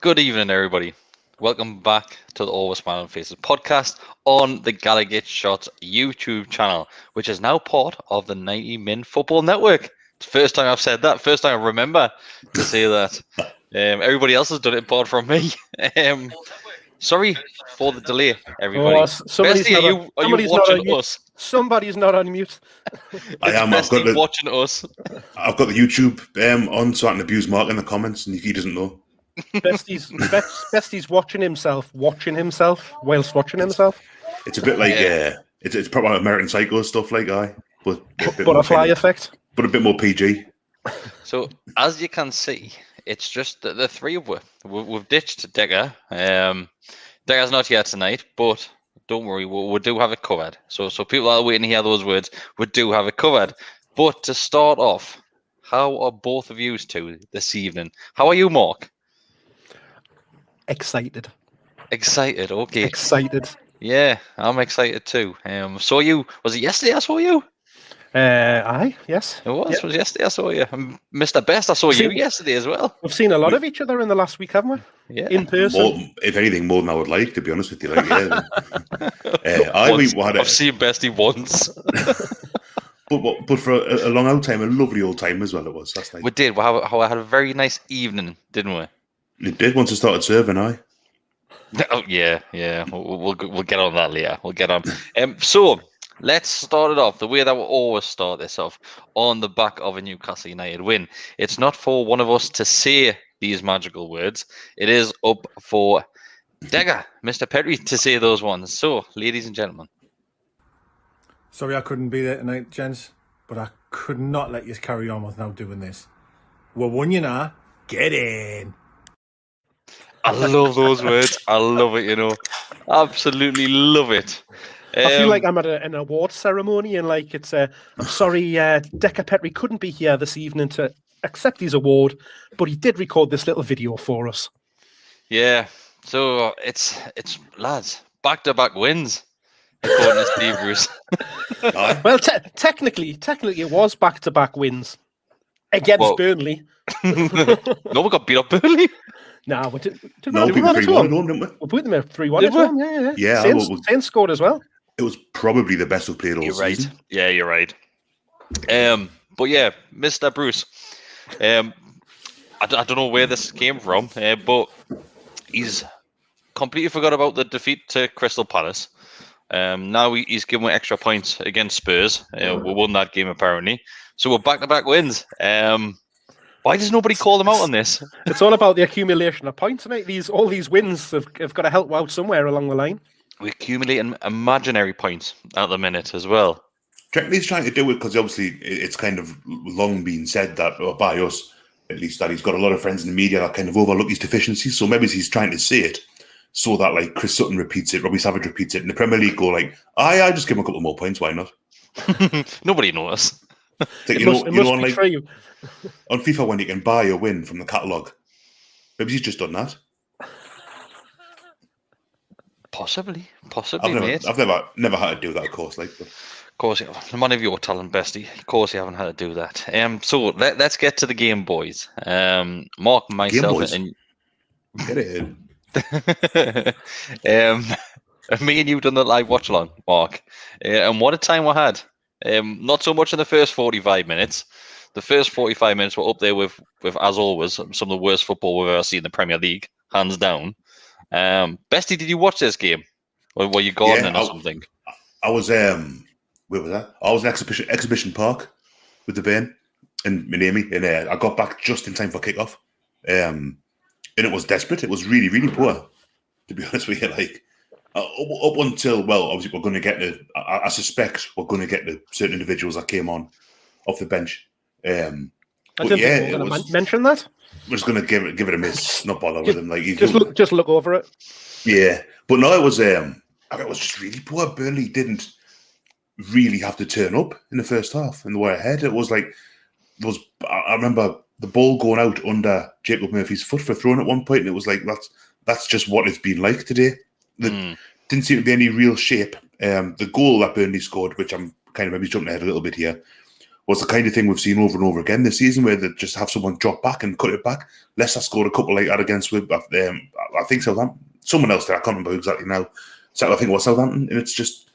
Good evening, everybody. Welcome back to the Always Smiling Faces podcast on the Gallowgateshots YouTube channel, which is now part of the 90 Min Football Network. It's the first time I've said that, first time I remember to say that. Everybody else has done it apart from me. Sorry for the delay, everybody. Bestie, are you watching us? Somebody's not on mute. I am. I've got watching us. I've got the YouTube on, so I can abuse Mark in the comments, and he doesn't know. Bestie's watching himself whilst watching himself. It's a bit like it's probably American Psycho stuff, like but butterfly effect, but a bit more PG. So as you can see, it's just the three of us. We've ditched Decker. Decker's not here tonight, but don't worry, we do have it covered. So people are waiting to hear those words. We do have it covered. But to start off, how are both of you two this evening? How are you, Mark? Excited, okay. Excited. Yeah, I'm excited too. Saw you, was it yesterday I saw you? Yes. It was, yep. It was yesterday I saw you. Mr. Best, I saw you yesterday as well. We've seen a lot of each other in the last week, haven't we? Yeah. In person. If anything, more than I would like, to be honest with you. Like, yeah. I've seen Bestie once. But for a long old time, a lovely old time as well it was last night. We did. We had a very nice evening, didn't we? It did once I started serving, Oh yeah. We'll get on that later. We'll get on. So let's start it off the way that we always start this off, on the back of a Newcastle United win. It's not for one of us to say these magical words. It is up for Degger, Mr. Petrie, to say those ones. So, ladies and gentlemen. Sorry I couldn't be there tonight, gents, but I could not let you carry on without doing this. We're won, you know. Get in. I love those words. I love it, Absolutely love it. I feel like I'm at an awards ceremony and like it's I'm sorry, Decker Petrie couldn't be here this evening to accept his award, but he did record this little video for us. Yeah, so it's lads, back-to-back wins, according to Steve Bruce. Well, technically it was back-to-back wins against Burnley. No, we got beat up Burnley. No, we did. We beat them 3-1, didn't we? We beat them 3-1 at home. Yeah. Saints scored as well. It was probably the best we've played all season. Right. Yeah, you're right. But yeah, Mr. Bruce. I don't know where this came from, but he's completely forgot about the defeat to Crystal Palace. Now he's given extra points against Spurs. We won that game apparently. So we're back-to-back wins. Why does nobody call them out on this? It's all about the accumulation of points, mate. All these wins have got to help out somewhere along the line. We accumulate imaginary points at the minute as well. He's trying to do it because obviously it's kind of long been said that, or by us at least, that he's got a lot of friends in the media that kind of overlook his deficiencies. So maybe he's trying to say it so that like Chris Sutton repeats it, Robbie Savage repeats it, and the Premier League go like, I just give him a couple more points. Why not? Nobody knows. It must be true. On FIFA, when you can buy a win from the catalogue, maybe he's just done that. Possibly, mate. I've never had to do that, of course. But of course, the man of your talent, Bestie. Of course, you haven't had to do that. So let's get to the game, boys. Mark, myself, and get it in. Me and you've done the live watch along, Mark. And what a time we had. Not so much in the first 45 minutes. The first 45 minutes were up there with as always, some of the worst football we've ever seen in the Premier League, hands down. Bestie, did you watch this game? Or were you gardening or something? I was where was that? I was in exhibition park with the Bain and Minami, and I got back just in time for kickoff. And it was desperate. It was really, really poor, to be honest with you. Like up until obviously we're going to get I suspect we're going to get the certain individuals that came on off the bench. I didn't think we were going to mention that. We're just going to give it a miss, not bother with him. Like just look over it. Yeah, but no, it was just really poor. Burnley didn't really have to turn up in the first half, and they were ahead. It was like I remember the ball going out under Jacob Murphy's foot for throwing at one point, and it was like that's just what it's been like today. There didn't seem to be any real shape. The goal that Burnley scored, which I'm kind of maybe jumping ahead a little bit here, was the kind of thing we've seen over and over again this season, where they just have someone drop back and cut it back. Leicester scored a couple like that against I think Southampton. Someone else there, I can't remember exactly now. So I think it was Southampton, and it's just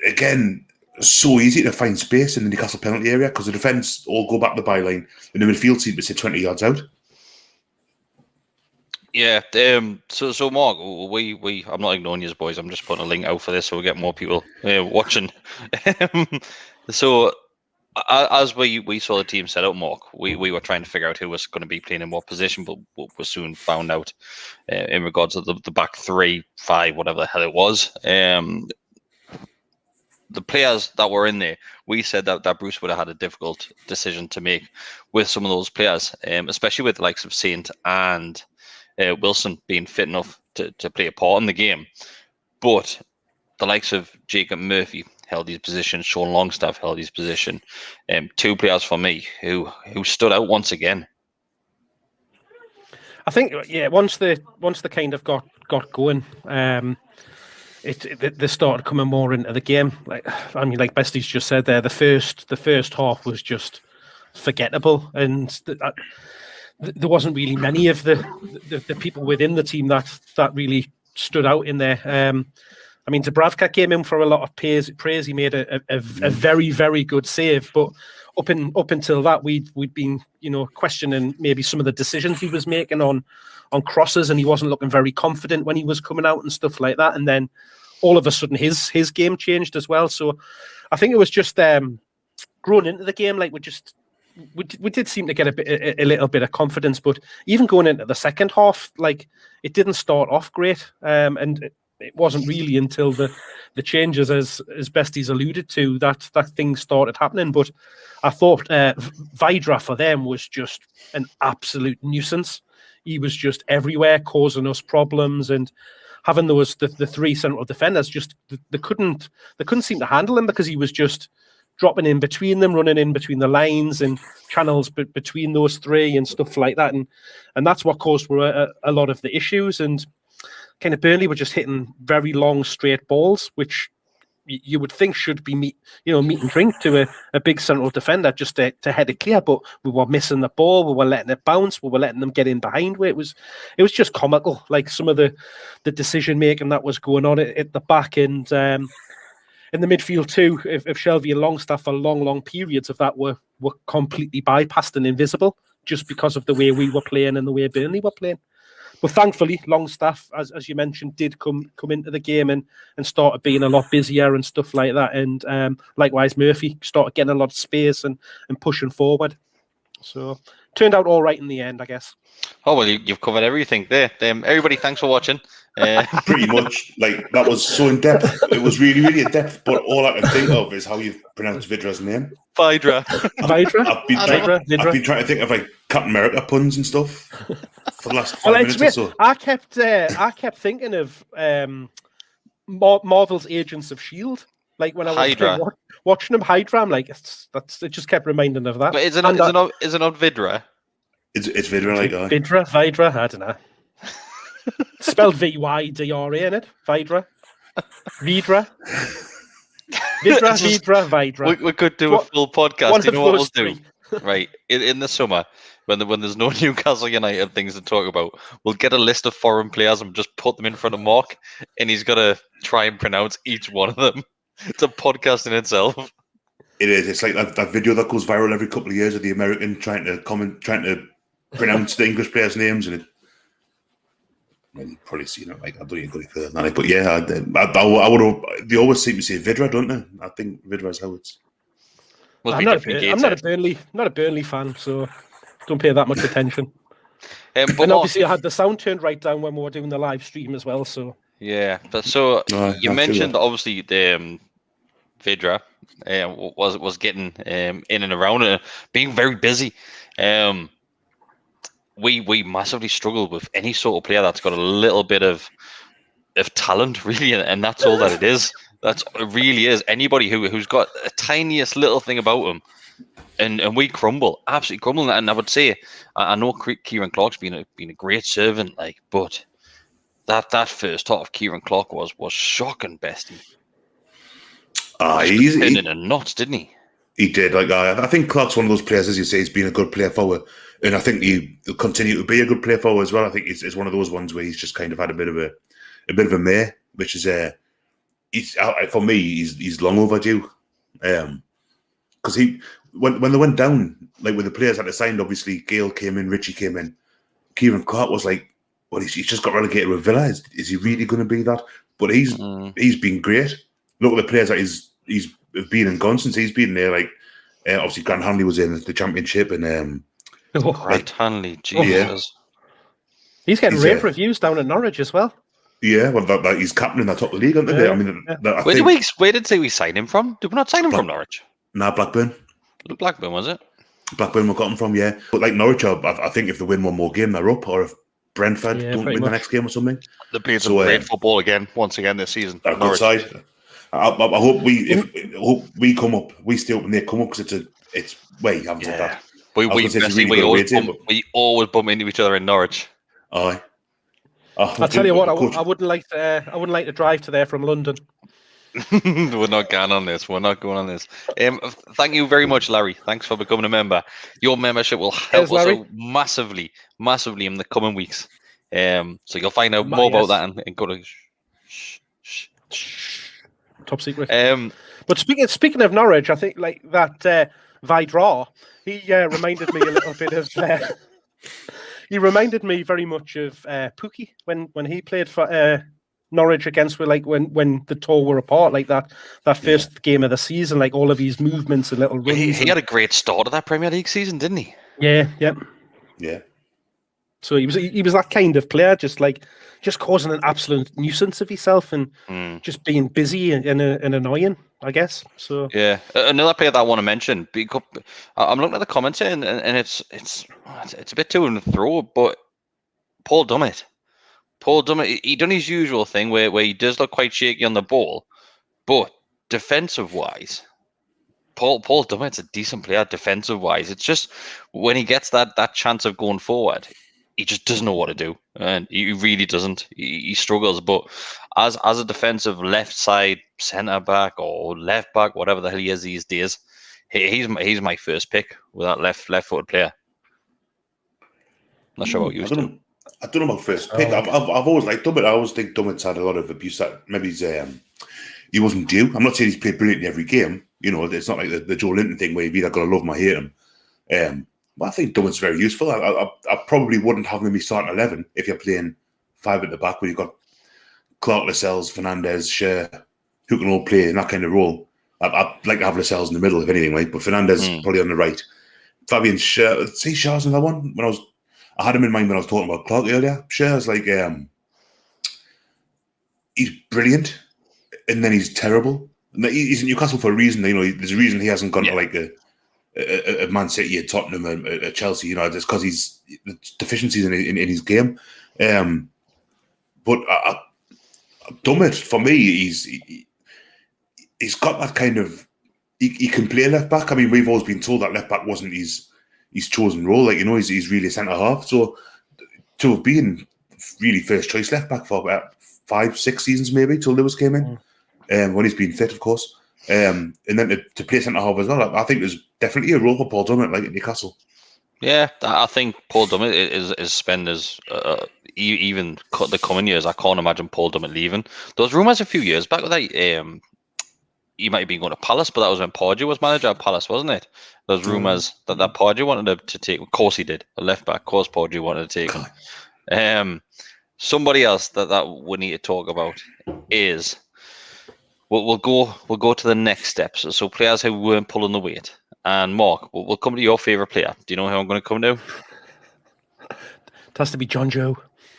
again so easy to find space in the Newcastle penalty area because the defence all go back to the byline, and the midfield seem to sit 20 yards out. Yeah. So Mark, we I'm not ignoring you, boys. I'm just putting a link out for this so we get more people watching. So as we saw the team set up, Mark, we were trying to figure out who was going to be playing in what position, but we soon found out in regards to the back 3, 5, whatever the hell it was. The players that were in there, we said that Bruce would have had a difficult decision to make with some of those players, especially with the likes of Saint and Wilson being fit enough to play a part in the game. But the likes of Jacob Murphy held his position, Sean Longstaff held his position. 2 players for me who stood out once again. I think, yeah, once they kind of got going, they started coming more into the game. Like Bestie's just said there, the first half was just forgettable, and there wasn't really many of the people within the team that really stood out in there. Dubravka came in for a lot of praise. He made a very, very good save, but up until that, we'd been questioning maybe some of the decisions he was making on crosses, and he wasn't looking very confident when he was coming out and stuff like that. And then all of a sudden, his game changed as well. So I think it was just growing into the game. Like we did seem to get a little bit of confidence, but even going into the second half, like it didn't start off great, and it wasn't really until the changes, as Bestie's alluded to, that things started happening. But I thought Vidra for them was just an absolute nuisance. He was just everywhere, causing us problems, and having the 3 central defenders just they couldn't seem to handle him because he was just dropping in between them, running in between the lines and channels between those 3 and stuff like that, and that's what caused a lot of the issues. And kind of Burnley were just hitting very long straight balls, which you would think should be meat and drink to a big central defender just to head it clear, but we were missing the ball, we were letting it bounce, we were letting them get in behind where it was just comical, like some of the decision making that was going on at the back, and in the midfield too, if Shelvey and Longstaff for long periods of that were completely bypassed and invisible just because of the way we were playing and the way Burnley were playing. But thankfully, Longstaff, as you mentioned, did come into the game and started being a lot busier and stuff like that. And likewise, Murphy started getting a lot of space and pushing forward. So turned out all right in the end, I guess. Oh, well, you've covered everything there. Everybody, thanks for watching. Pretty much. Like, that was so in-depth. It was really, really in-depth. But all I can think of is how you pronounce Vidra's name. Vidra. I've been trying to think of, like, Captain America puns and stuff for the last 5 minutes or so. I kept thinking of Marvel's Agents of S.H.I.E.L.D. Like, when I was watching them, Hydra, I'm like, it just kept reminding of that. But is it not Vidra? It's Vidra, like that. Vidra, I don't know. Spelled Vydra, in it? Vidra. Vidra, Vidra. We could do a full podcast. You know what we'll do? Right. In the summer, when there's no Newcastle United things to talk about, we'll get a list of foreign players and just put them in front of Mark, and he's got to try and pronounce each one of them. It's a podcast in itself. It is. It's like that video that goes viral every couple of years of the American trying to pronounce the English players' names, and you've probably seen it. Like, I don't even go any further than that. But yeah, I would have. They always seem to say Vidra, don't they? I think Vidra is how it's. I'm not a Burnley fan, so don't pay that much attention. And obviously, I had the sound turned right down when we were doing the live stream as well. So yeah, but so you mentioned obviously the Vidra was getting in and around and being very busy. We massively struggle with any sort of player that's got a little bit of talent, really, and that's all that it is. It really is. Anybody who's got a tiniest little thing about them, and we crumble, absolutely crumble. And I would say, I know Kieran Clark's been a great servant, but that first half of Kieran Clark was shocking, Bestie. He's pinning in knots, didn't he? He did. Like I think Clark's one of those players, as you say, he's been a good player forward, and I think he'll continue to be a good player forward as well. I think it's one of those ones where he's just kind of had a bit of a mare, which is for me he's long overdue. Because when they went down, like with the players that they signed, obviously Gale came in, Richie came in, Kieran Clark was like, well, he's just got relegated with Villa. Is he really going to be that? But he's been great. Look at the players that he's been and gone since he's been there. Like obviously Grant Hanley was in the Championship, and Grant Hanley, Jesus, he's getting rave reviews down at Norwich as well. Yeah, well, that he's captain in the top of the league, aren't they? I mean, where did we sign him from? Did we not sign him from Norwich? Nah, Blackburn. Blackburn, was it? Blackburn we got him from, yeah. But like Norwich, I think if they win one more game, they're up. Or if Brentford don't win the next game or something, they played some great football once again this season. A good side. I hope we come up, we stay up, and they come up because it's way you haven't said that. We always bump into each other in Norwich. Aye. I'll tell you what, I wouldn't like to drive to there from London. We're not going on this. We're not going on this. Thank you very much, Larry. Thanks for becoming a member. Your membership will help us out massively in the coming weeks. So you'll find out more about that and go to top secret. But speaking of Norwich, I think like that Vidra, he reminded me a little bit of. He reminded me very much of Pookie when he played for Norwich against when the two were apart, like that first game of the season, like all of his movements and little runs. He had a great start of that Premier League season, didn't he? Yeah. So he was that kind of player, just causing an absolute nuisance of himself and just being busy and annoying, I guess. So yeah, another player that I want to mention. I'm looking at the comments here, and it's a bit to and fro, but Paul Dummett, he done his usual thing where he does look quite shaky on the ball, but defensive wise, Paul Dummett's a decent player defensive wise. It's just when he gets that chance of going forward, he just doesn't know what to do, and he really doesn't. He struggles. But as a defensive left side centre back or left back, whatever the hell he is these days, he's my first pick with that left footed player. Not sure about you. I don't know about first pick. I've always liked Dummett. I always think Dummett's had a lot of abuse. That maybe he wasn't due. I'm not saying he's played brilliantly every game. You know, it's not like the Joe Linton thing where you've either got to love him or hate him. But I think Dummett's very useful. I probably wouldn't have him in my starting 11 if you're playing 5 at the back where you've got Clark, Lascelles, Fernandez, Scher, who can all play in that kind of role. I'd like to have Lascelles in the middle, if anything, right? But Fernandez probably on the right. Fabian Scher, see Scher's another one. I had him in mind when I was talking about Clark earlier. Scher's like, he's brilliant, and then he's terrible. He's in Newcastle for a reason. You know, there's a reason he hasn't gone to like a Man City, a Tottenham, a Chelsea. You know, just because he's deficiencies in his game. But Dummett, for me, he's got that kind of. He can play left back. I mean, we've always been told that left back wasn't his chosen role. Like, you know, he's really centre half. So to have been really first choice left back for about 5-6 seasons maybe till Lewis came in, when he's been fit, of course. And then to play centre half as well, I think there's definitely a role for Paul Dummett, like at Newcastle. Yeah, I think Paul Dummett is spent as even the coming years. I can't imagine Paul Dummett leaving. There was rumours a few years back that he might have been going to Palace, but that was when Pardew was manager at Palace, wasn't it? There was rumours that Pardew wanted to take. Of course he did. A left back. Of course Pardew wanted to take him. Somebody else that we need to talk about is we'll go to the next steps. So players who weren't pulling the weight. And Mark, we'll come to your favourite player. Do you know who I'm going to come to? It has to be John Joe.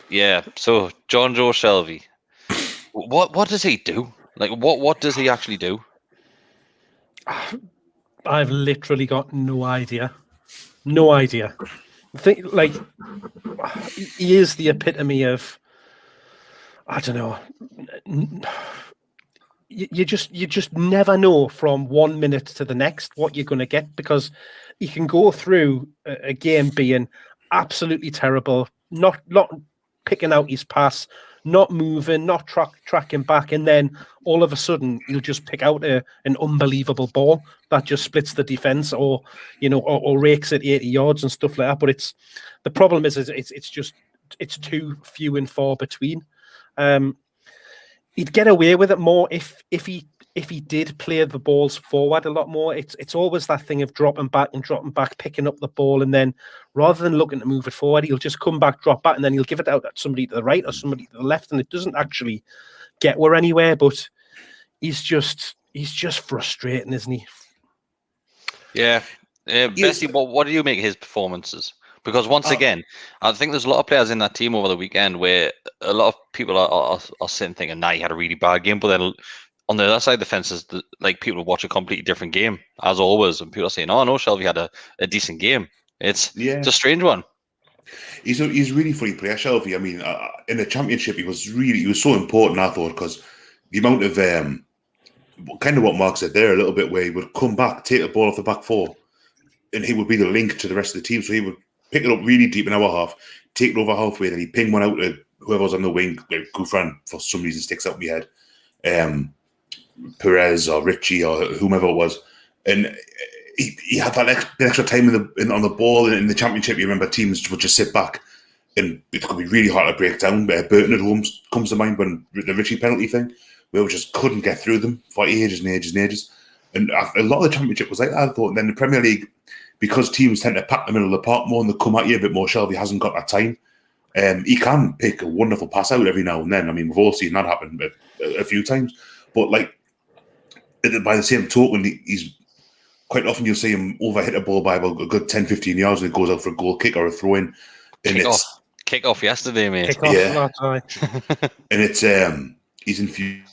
Yeah. So John Joe Shelvey. What does he do? Like what does he actually do? I've literally got no idea. No idea. I think like he is the epitome of, I don't know. You just never know from 1 minute to the next what you're going to get, because he can go through a game being absolutely terrible, not picking out his pass, not moving, not tracking back, and then all of a sudden he'll just pick out an unbelievable ball that just splits the defense, or or rakes it 80 yards and stuff like that. But the problem is it's too few and far between. He'd get away with it more if he did play the balls forward a lot more. It's always that thing of dropping back, picking up the ball, and then rather than looking to move it forward, he'll just come back, drop back, and then he'll give it out at somebody to the right or somebody to the left, and it doesn't actually get where anywhere. But he's just frustrating, isn't he? Yeah. Bessie, what do you make of his performances? Because once again, I think there's a lot of players in that team over the weekend where a lot of people are sitting thinking, nah, he had a really bad game. But then on the other side of the fence is like people watch a completely different game, as always. And people are saying, oh, no, Shelvey had a decent game. It's a strange one. He's really funny player, Shelvey. I mean, in the championship, he was so important, I thought, because the amount of, kind of what Mark said there a little bit, where he would come back, take the ball off the back four, and he would be the link to the rest of the team. So he would pick it up really deep in our half, take it over halfway, then he ping one out to whoever was on the wing. Like Gouffran, for some reason, sticks out in my head. Perez or Richie or whomever it was. And he had that extra time on the ball. And in the championship, you remember teams would just sit back, and it could be really hard to break down. Burton at home comes to mind, when the Richie penalty thing, where we just couldn't get through them for ages and ages and ages. And a lot of the championship was like that, I thought. And then the Premier League, because teams tend to pack the middle of the park more and they come at you a bit more, Shelvey hasn't got that time. He can pick a wonderful pass out every now and then. I mean, we've all seen that happen a few times. But like, by the same token, he's quite often you'll see him overhit a ball by about a good 10, 15 yards and it goes out for a goal kick or a throw in. Kick off yesterday, mate. Kick off, yeah. And it's he's infuriating.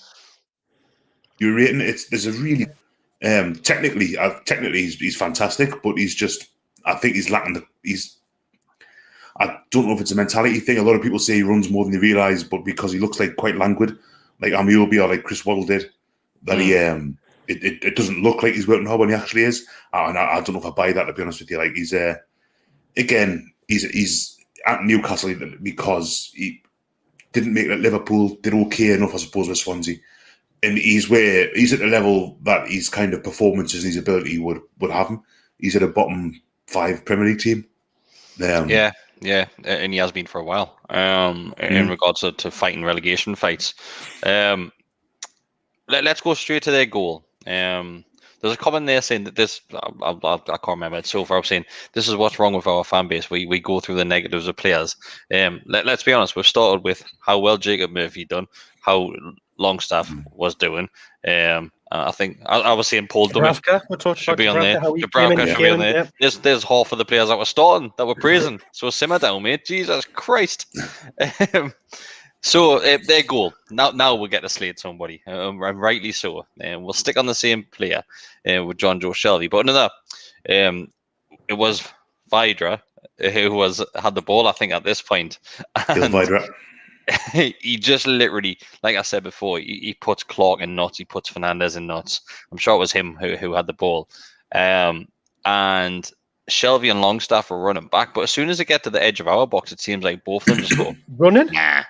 There's a really technically he's fantastic, but I think he's lacking I don't know if it's a mentality thing. A lot of people say he runs more than they realise, but because he looks like quite languid, like Amiobi or like Chris Waddle did, that he it doesn't look like he's working hard when he actually is. And I don't know if I buy that, to be honest with you. Like he's at Newcastle because he didn't make it. Liverpool did okay enough, I suppose, with Swansea, and he's at the level that his kind of performances and his ability would have him. He's at a bottom 5 Premier League team. Yeah, and he has been for a while. In regards to fighting relegation fights. Let's go straight to their goal. There's a comment there saying that this, I can't remember it so far, I'm saying this is what's wrong with our fan base. We go through the negatives of players. Let's be honest, we've started with how well Jacob Murphy done, how Longstaff was doing. I think I was saying Paul Dubin should be on there. Dubravka should be on there. There's half of the players that were starting that were praising. So simmer down, mate. Jesus Christ. So their goal. Now we'll get to slate somebody, and rightly so. And we'll stick on the same player with John Joe Shelvey. But another, it was Vidra who had the ball, I think, at this point. And Vidra. He just literally, like I said before, he puts Clark in knots, he puts Fernandez in knots. I'm sure it was him who had the ball. And Shelvey and Longstaff were running back, but as soon as they get to the edge of our box, it seems like both of them just go running. Nah.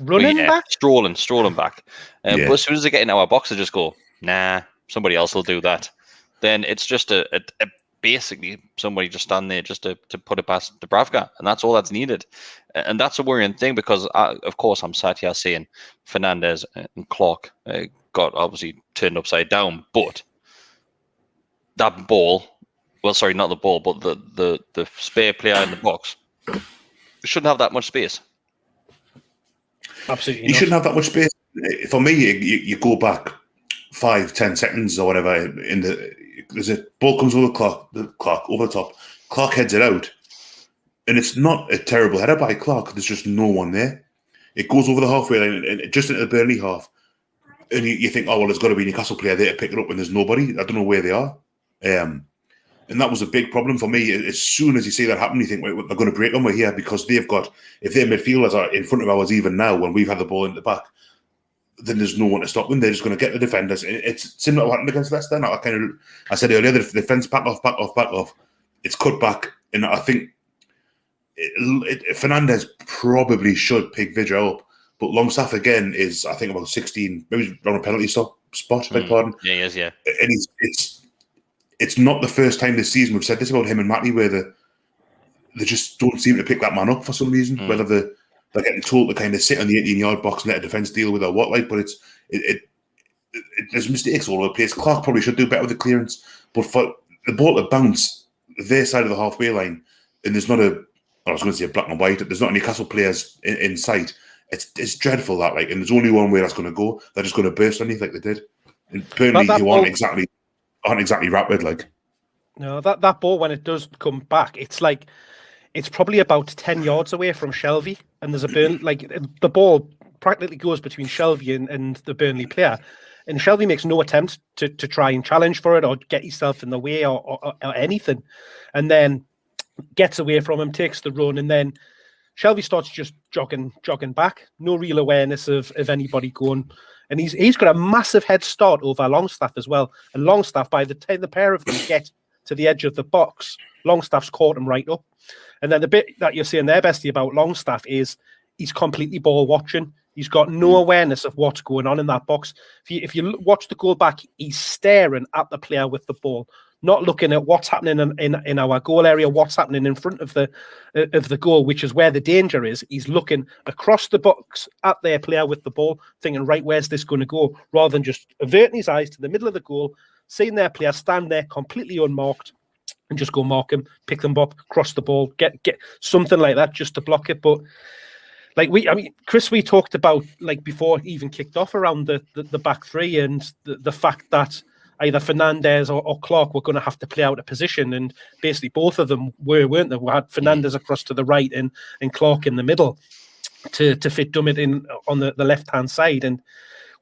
Running back? Strolling back. But as soon as they get into our box, they just go, nah, somebody else will do that. Then it's just a basically somebody just stand there just to put it past Dubravka, and that's all that's needed. And that's a worrying thing because, of course, I'm sat here saying Fernandez and Clark got obviously turned upside down, but that ball, well, sorry, not the ball, but the spare player in the box shouldn't have that much space. Absolutely, you shouldn't have that much space. For me, you go back 5-10 seconds or whatever. There's a ball comes over the clock over the top. Clark heads it out, and it's not a terrible header by Clark. There's just no one there. It goes over the halfway line and just into the Burnley half, and you think, oh well, there's got to be a Newcastle player there to pick it up, and there's nobody. I don't know where they are. And that was a big problem for me. As soon as you see that happen, you think, wait, they're going to break them. We're here because they've got, if their midfielders are in front of ours even now when we've had the ball in the back, then there's no one to stop them. They're just going to get the defenders. It's similar to what happened against Leicester. I said earlier, the defence back off. It's cut back. And I think Fernandez probably should pick Vidra up But Longstaff again is, I think, about 16, maybe around a penalty spot. I beg pardon. Yeah, he is. Yeah, and it's not the first time this season we've said this about him and Matty, where they just don't seem to pick that man up for some reason. Whether they're getting told to kind of sit on the 18-yard box and let a defence deal with it or what, like. But there's mistakes all over the place. Clark probably should do better with the clearance, but for the ball to bounce their side of the halfway line, and there's not I was going to say black and white. There's not any Newcastle players in sight. It's dreadful that, like, and there's only one way that's going to go. They're just going to burst on you like they did. And Burnley, who aren't exactly rapid, like. No, that ball, when it does come back, it's like it's probably about 10 yards away from Shelvey, and there's a Burnley, like, the ball practically goes between Shelvey and the Burnley player, and Shelvey makes no attempt to try and challenge for it or get himself in the way or anything, and then gets away from him, takes the run, and then Shelvey starts just jogging back. No real awareness of anybody going. And he's got a massive head start over Longstaff as well. And Longstaff, by the time the pair of them get to the edge of the box, Longstaff's caught him right up. And then the bit that you're saying there, Bestie, about Longstaff is he's completely ball watching. He's got no awareness of what's going on in that box. If you watch the goal back, he's staring at the player with the ball, not looking at what's happening in our goal area, what's happening in front of the goal, which is where the danger is. He's looking across the box at their player with the ball, thinking, right, where's this going to go? Rather than just averting his eyes to the middle of the goal, seeing their player stand there completely unmarked and just go mark him, pick them up, cross the ball, get something like that just to block it. But like Chris, we talked about, like, before it even kicked off, around the back three and the fact that either Fernandez or Clark were going to have to play out a position, and basically both of them weren't they? We had Fernandez across to the right and Clark in the middle to fit Dummett in on the left-hand side. And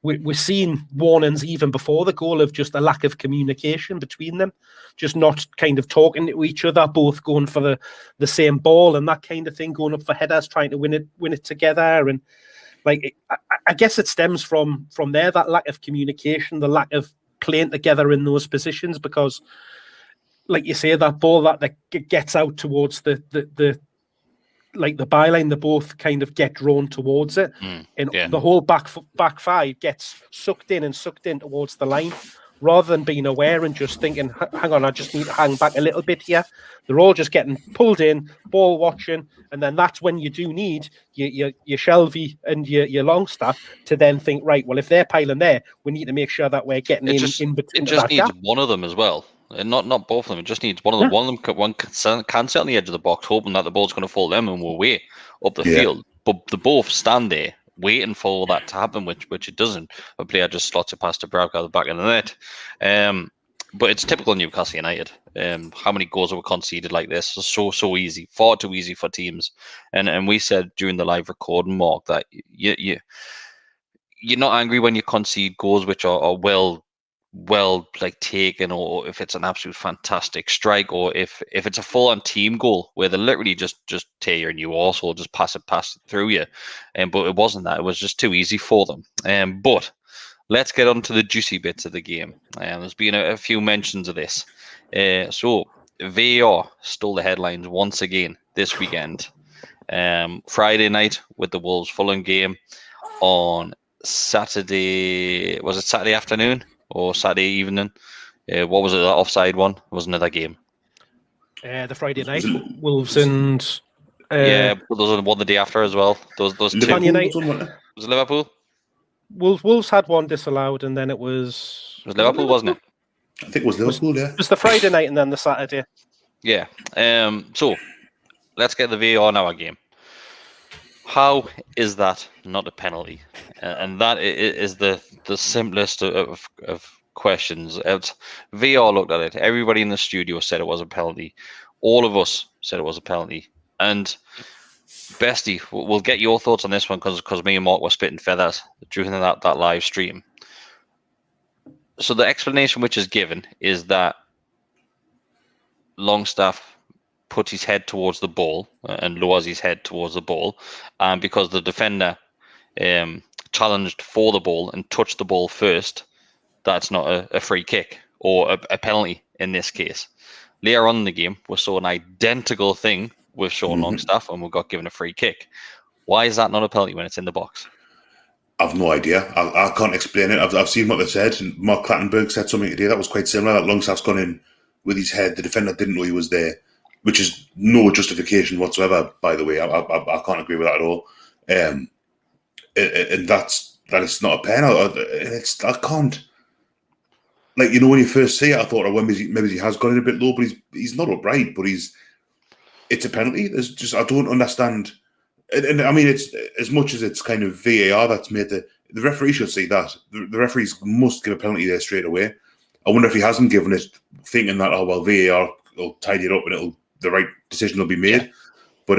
we're seeing warnings even before the goal of just a lack of communication between them, just not kind of talking to each other, both going for the same ball and that kind of thing, going up for headers, trying to win it together. And like, I guess it stems from there, that lack of communication, the lack of playing together in those positions, because, like you say, that ball that gets out towards the byline, they both kind of get drawn towards it, and the whole back five gets sucked in towards the line, rather than being aware and just thinking, hang on, I just need to hang back a little bit here. They're all just getting pulled in, ball watching, and then that's when you do need your Shelvey and your Longstaff to then think, right, well, if they're piling there, we need to make sure that we're getting in between. It just needs one of them as well. And not both of them. It just needs one of them. One of them can sit on the edge of the box, hoping that the ball's going to fall them and we're way up the field. But they both stand there waiting for that to happen, which it doesn't. A player just slots it past the Browk out the back of the net. But it's typical Newcastle United. How many goals were conceded like this? So easy, far too easy for teams. And we said during the live recording, Mark, that you're not angry when you concede goals which are well like taken, or if it's an absolute fantastic strike, or if it's a full-on team goal where they literally just tear your new arse or just pass it through you. But it wasn't that. It was just too easy for them. But let's get on to the juicy bits of the game. There's been a few mentions of this. So VAR stole the headlines once again this weekend. Friday night with the Wolves Fulham game. On Saturday, was it Saturday afternoon or Saturday evening? What was it, that offside one? Wasn't it that game? The Friday night, Wolves and... but those are one the day after as well. Those two. Was it Liverpool? Wolves had one disallowed, and then it was... It was Liverpool, wasn't it? I think it was Liverpool, yeah. It was the Friday night and then the Saturday. Yeah. So, let's get the VAR now game. How is that not a penalty? And that is the simplest of questions. VAR looked at it. Everybody in the studio said it was a penalty. All of us said it was a penalty. And Bestie, we'll get your thoughts on this one because me and Mark were spitting feathers during that live stream. So the explanation which is given is that Longstaff puts his head towards the ball and lowers his head towards the ball, and because the defender challenged for the ball and touched the ball first, that's not a free kick or a penalty in this case. Later on in the game, we saw an identical thing with Sean Longstaff, and we got given a free kick. Why is that not a penalty when it's in the box? I've no idea. I can't explain it. I've seen what they said. And Mark Clattenburg said something today that was quite similar. That Longstaff's gone in with his head. The defender didn't know he was there, which is no justification whatsoever, by the way. I can't agree with that at all. And that it's not a pen. I can't. Like, you know, when you first see it, I thought, oh, well, maybe he has got it a bit low, but he's not upright. But it's a penalty. There's just, I don't understand. And I mean, it's as much as it's kind of VAR that's made the referee should see that. The referees must give a penalty there straight away. I wonder if he hasn't given it, thinking that, oh well, VAR will tidy it up and the right decision will be made. Yeah. But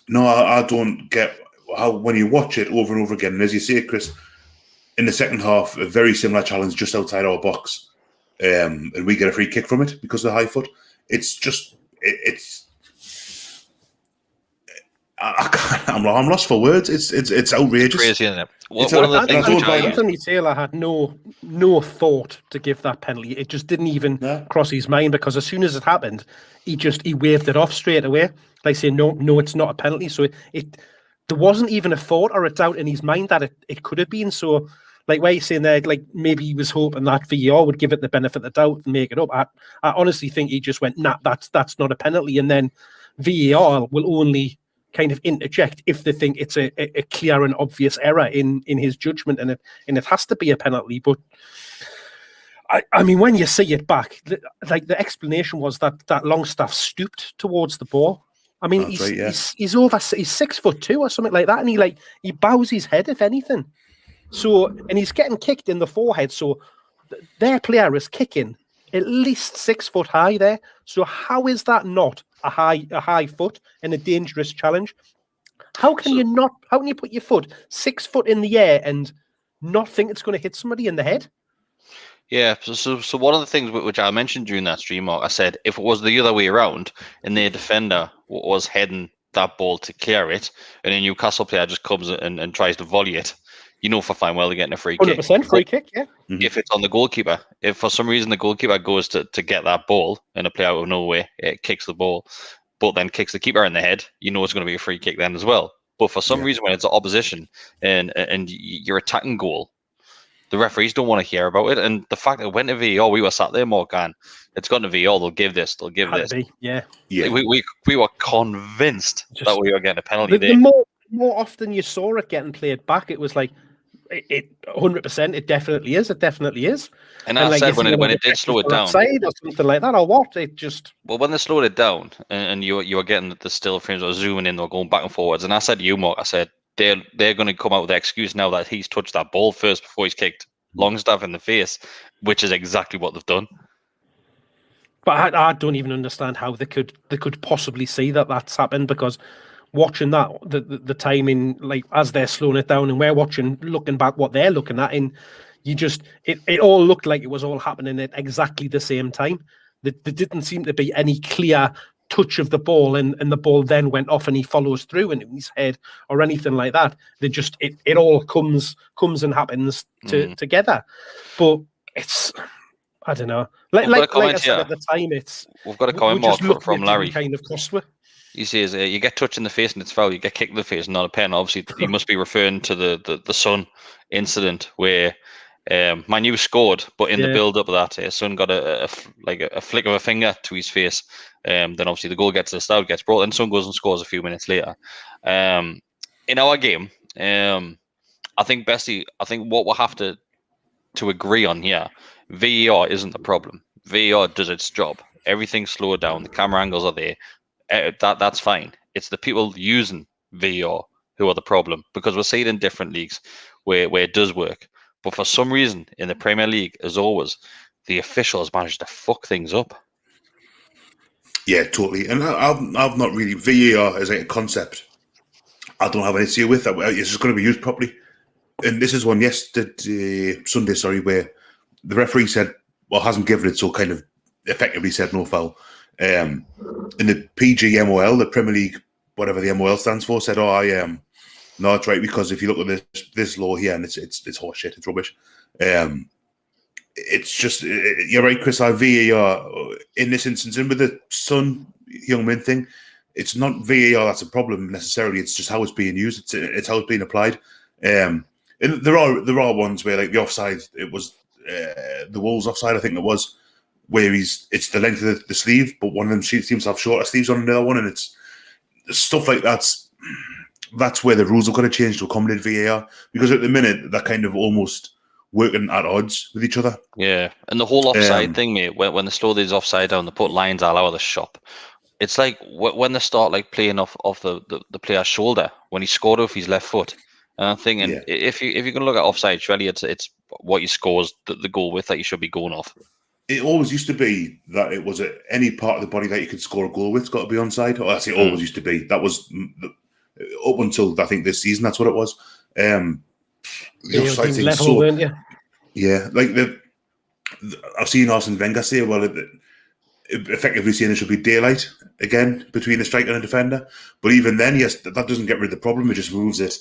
no, I don't get how when you watch it over and over again, and as you say, Chris, in the second half, a very similar challenge just outside our box, and we get a free kick from it because of the high foot. It's just I'm lost for words. It's outrageous. Crazy, isn't it? Anthony Taylor had no thought to give that penalty. It just didn't even cross his mind, because as soon as it happened, he waved it off straight away, like saying no, it's not a penalty. So there wasn't even a thought or a doubt in his mind that it could have been. So, like where you're saying there, like maybe he was hoping that VAR would give it the benefit of the doubt and make it up. I honestly think he just went, nah, that's not a penalty, and then VAR will only kind of interject if they think it's a clear and obvious error in his judgment, and it has to be a penalty. But I mean, when you see it back, the explanation was that Longstaff stooped towards the ball. I mean, he's 6'2" or something like that, and he bows his head if anything. So, and he's getting kicked in the forehead. So their player is kicking at least 6 foot high there. So how is that not a high foot and a dangerous challenge? How can you put your foot 6 foot in the air and not think it's going to hit somebody in the head? Yeah, so one of the things which I mentioned during that stream, Mark, I said if it was the other way around and their defender was heading that ball to clear it, and a Newcastle player just comes and tries to volley it, you know for fine well they're getting a free kick. 100% free kick, yeah. If it's on the goalkeeper, if for some reason the goalkeeper goes to get that ball and a player out of nowhere kicks the ball, but then kicks the keeper in the head, you know it's going to be a free kick then as well. But for some reason, when it's opposition and you're attacking goal, the referees don't want to hear about it. And the fact that it went to VAR, we were sat there, Morgan, it's gone to VAR, they'll give this. Yeah. We were convinced that we were getting a penalty there. The more often you saw it getting played back, it was like, it 100%. It definitely is. And I said when it did slow it down, or something like that, or what? It just when they slowed it down, and you were getting the still frames or zooming in, or going back and forwards. And I said to you, Mark, I said they're going to come out with the excuse now that he's touched that ball first before he's kicked Longstaff in the face, which is exactly what they've done. But I don't even understand how they could possibly see that that's happened, because watching that, the timing, like as they're slowing it down and we're looking back what they're looking at, and it all looked like it was all happening at exactly the same time. There didn't seem to be any clear touch of the ball, and the ball then went off and he follows through in his head or anything like that. It all comes and happens together. But it's, I don't know. Like I said at the time, we've got a comment mark from Larry. Kind of cost me. He says, you get touched in the face and it's foul. You get kicked in the face, not a pen. Obviously, he must be referring to the Son incident where Manu scored, but in the build-up of that, Son got a flick of a finger to his face. Then obviously the goal gets brought, and Son goes and scores a few minutes later. In our game, I think what we'll have to agree on here, VAR isn't the problem. VAR does its job. Everything's slowed down. The camera angles are there. That's fine. It's the people using VAR who are the problem, because we're seeing in different leagues where it does work. But for some reason, in the Premier League, as always, the officials managed to fuck things up. Yeah, totally. And I've not really, VAR as a concept, I don't have any issue with that. It's just going to be used properly. And this is one Sunday, where the referee said, well, hasn't given it, so kind of effectively said no foul. In the PGMOL, the Premier League, whatever the MOL stands for, said, no, it's right, because if you look at this law here, and it's horseshit, it's rubbish. It's just, you're right, Chris, VAR, in this instance, and with the Son Heung-min thing, it's not VAR that's a problem necessarily, it's just how it's being used, it's how it's being applied. And there are ones where like the offside, it was the Wolves offside, I think it was, where it's the length of the sleeve, but one of them seems to have shorter sleeves on another one, and it's stuff like that's where the rules have got to change to accommodate VAR, because at the minute they're kind of almost working at odds with each other. Yeah, and the whole offside thing, mate. When they slow these offside down, they put lines all over the shop. It's like when they start like playing off the player's shoulder when he scored off his left foot. And I'm thinking, if you're going to look at offside, surely it's what you scores the goal with that you should be going off. It always used to be that it was any part of the body that you could score a goal with got to be onside. Or that's it. Always used to be. That was up until I think this season. That's what it was. The offside thing level, weren't you? Yeah, like I've seen Arsene Wenger say, well, effectively saying there should be daylight again between the striker and the defender. But even then, yes, that doesn't get rid of the problem. It just moves it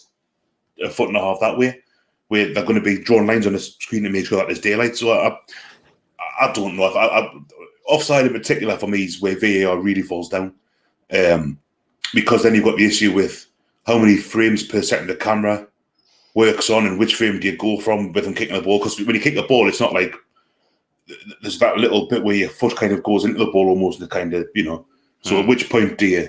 a foot and a half that way, where they're going to be drawing lines on the screen to make sure that there's daylight. So I don't know. Offside in particular for me is where VAR really falls down, because then you've got the issue with how many frames per second the camera works on and which frame do you go from with them kicking the ball. Because when you kick the ball, it's not like there's that little bit where your foot kind of goes into the ball almost, and kind of, So at which point do you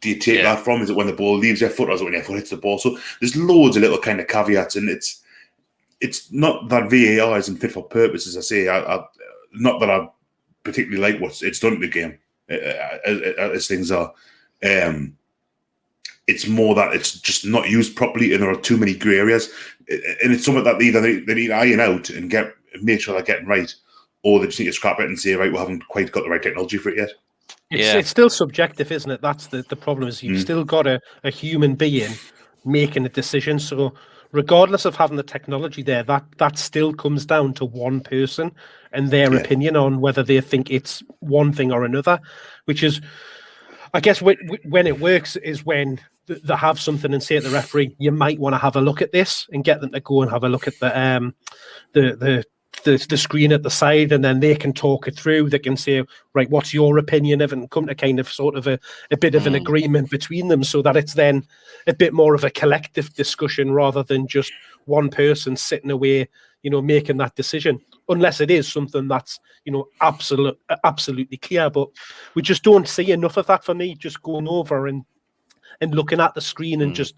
take that from? Is it when the ball leaves your foot, or is it when your foot hits the ball? So there's loads of little kind of caveats, and it's not that VAR isn't fit for purpose, as I say. Not that I particularly like what it's done to the game, as things are. It's more that it's just not used properly, and there are too many grey areas, and it's something that they need to iron out and make sure they're getting right, or they just need to scrap it and say, right, we haven't quite got the right technology for it yet. It's still subjective, isn't it? That's the problem. Is you've still got a human being making a decision. So regardless of having the technology there, that still comes down to one person and their opinion on whether they think it's one thing or another, which is, I guess, when it works is when they have something and say to the referee, you might want to have a look at this, and get them to go and have a look at the screen at the side, and then they can talk it through. They can say, right, what's your opinion of it, and come to kind of sort of a bit of an agreement between them, so that it's then a bit more of a collective discussion rather than just one person sitting away, making that decision, unless it is something that's, absolutely clear. But we just don't see enough of that for me, just going over and looking at the screen and just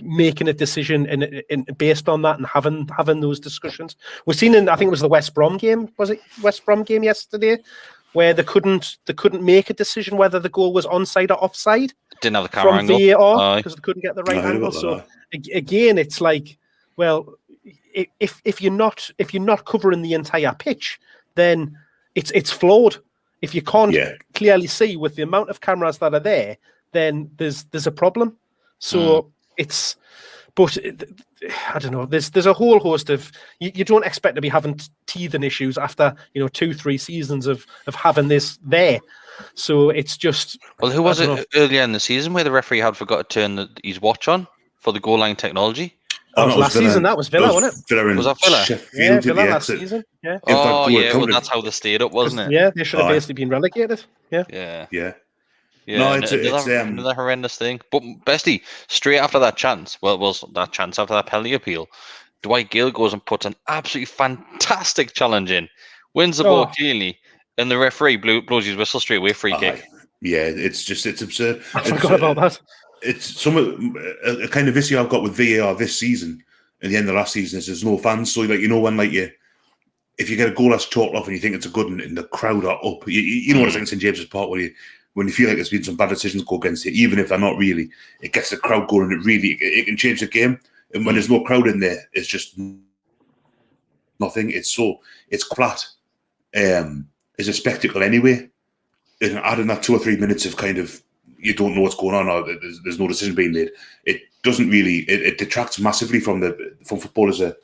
making a decision and based on that, and having those discussions. We've seen I think it was the West Brom game. Was it West Brom game yesterday, where they couldn't make a decision whether the goal was onside or offside? Didn't have the camera from angle VAR because they couldn't get the right angle. So again, it's like, well, if you're not covering the entire pitch, then it's flawed. If you can't clearly see with the amount of cameras that are there, then there's a problem. So but I don't know. There's a whole host of you don't expect to be having teething issues after 2-3 seasons of having this there. So it's just. Well, who was it earlier in the season where the referee had forgot to turn his watch on for the goal line technology? Last season, that was Villa, wasn't it? Was that Villa? Sheffield, Villa last season. Yeah. Well, that's how they stayed up, wasn't it? Yeah, they should have basically been relegated. Yeah. Yeah, no, it's another horrendous thing. But Bestie, straight after that chance, that chance after that penalty appeal, Dwight Gale goes and puts an absolutely fantastic challenge in, wins the ball cleanly, and the referee blows his whistle straight away, free kick. Yeah, it's absurd. I forgot about that. It's a kind of issue I've got with VAR this season and the end of last season is there's no fans. So if you get a goal that's chalked off and you think it's a good one and the crowd are up, you know what it's like in St James's Park when you feel like there's been some bad decisions go against it, even if they're not really, it gets the crowd going and it can change the game. And when there's no crowd in there, it's just nothing. It's flat. It's a spectacle anyway. And adding that 2 or 3 minutes of kind of, you don't know what's going on or there's no decision being made, it doesn't really, it detracts massively from football as a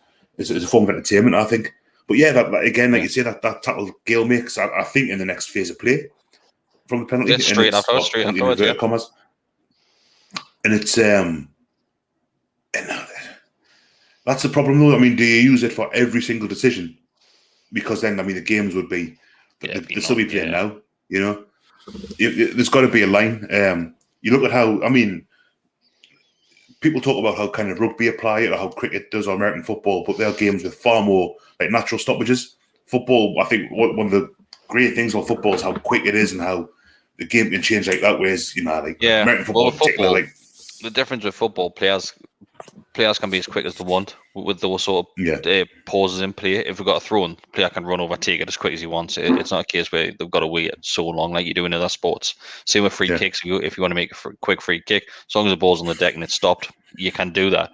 form of entertainment, I think. But yeah, that again, like you say, that tackle Gale makes, I think in the next phase of play, from the penalty. Yeah, straight afterwards, commas. And it's and that's the problem though. I mean, do you use it for every single decision? Because then, I mean, the games would be they'll still be playing now. There's got to be a line. You look at how, I mean, people talk about how kind of rugby apply it or how cricket does or American football, but there are games with far more like natural stoppages. Football, I think one of the great things about football is how quick it is and how the game can change like that. Whereas, like American football, well, in particular, like the difference with football, players can be as quick as they want with those sort of pauses in play. If we've got a throw in, player can run over, take it as quick as he wants. It's not a case where they've got to wait so long like you do in other sports. Same with free kicks. If you want to make a quick free kick, as long as the ball's on the deck and it's stopped, you can do that.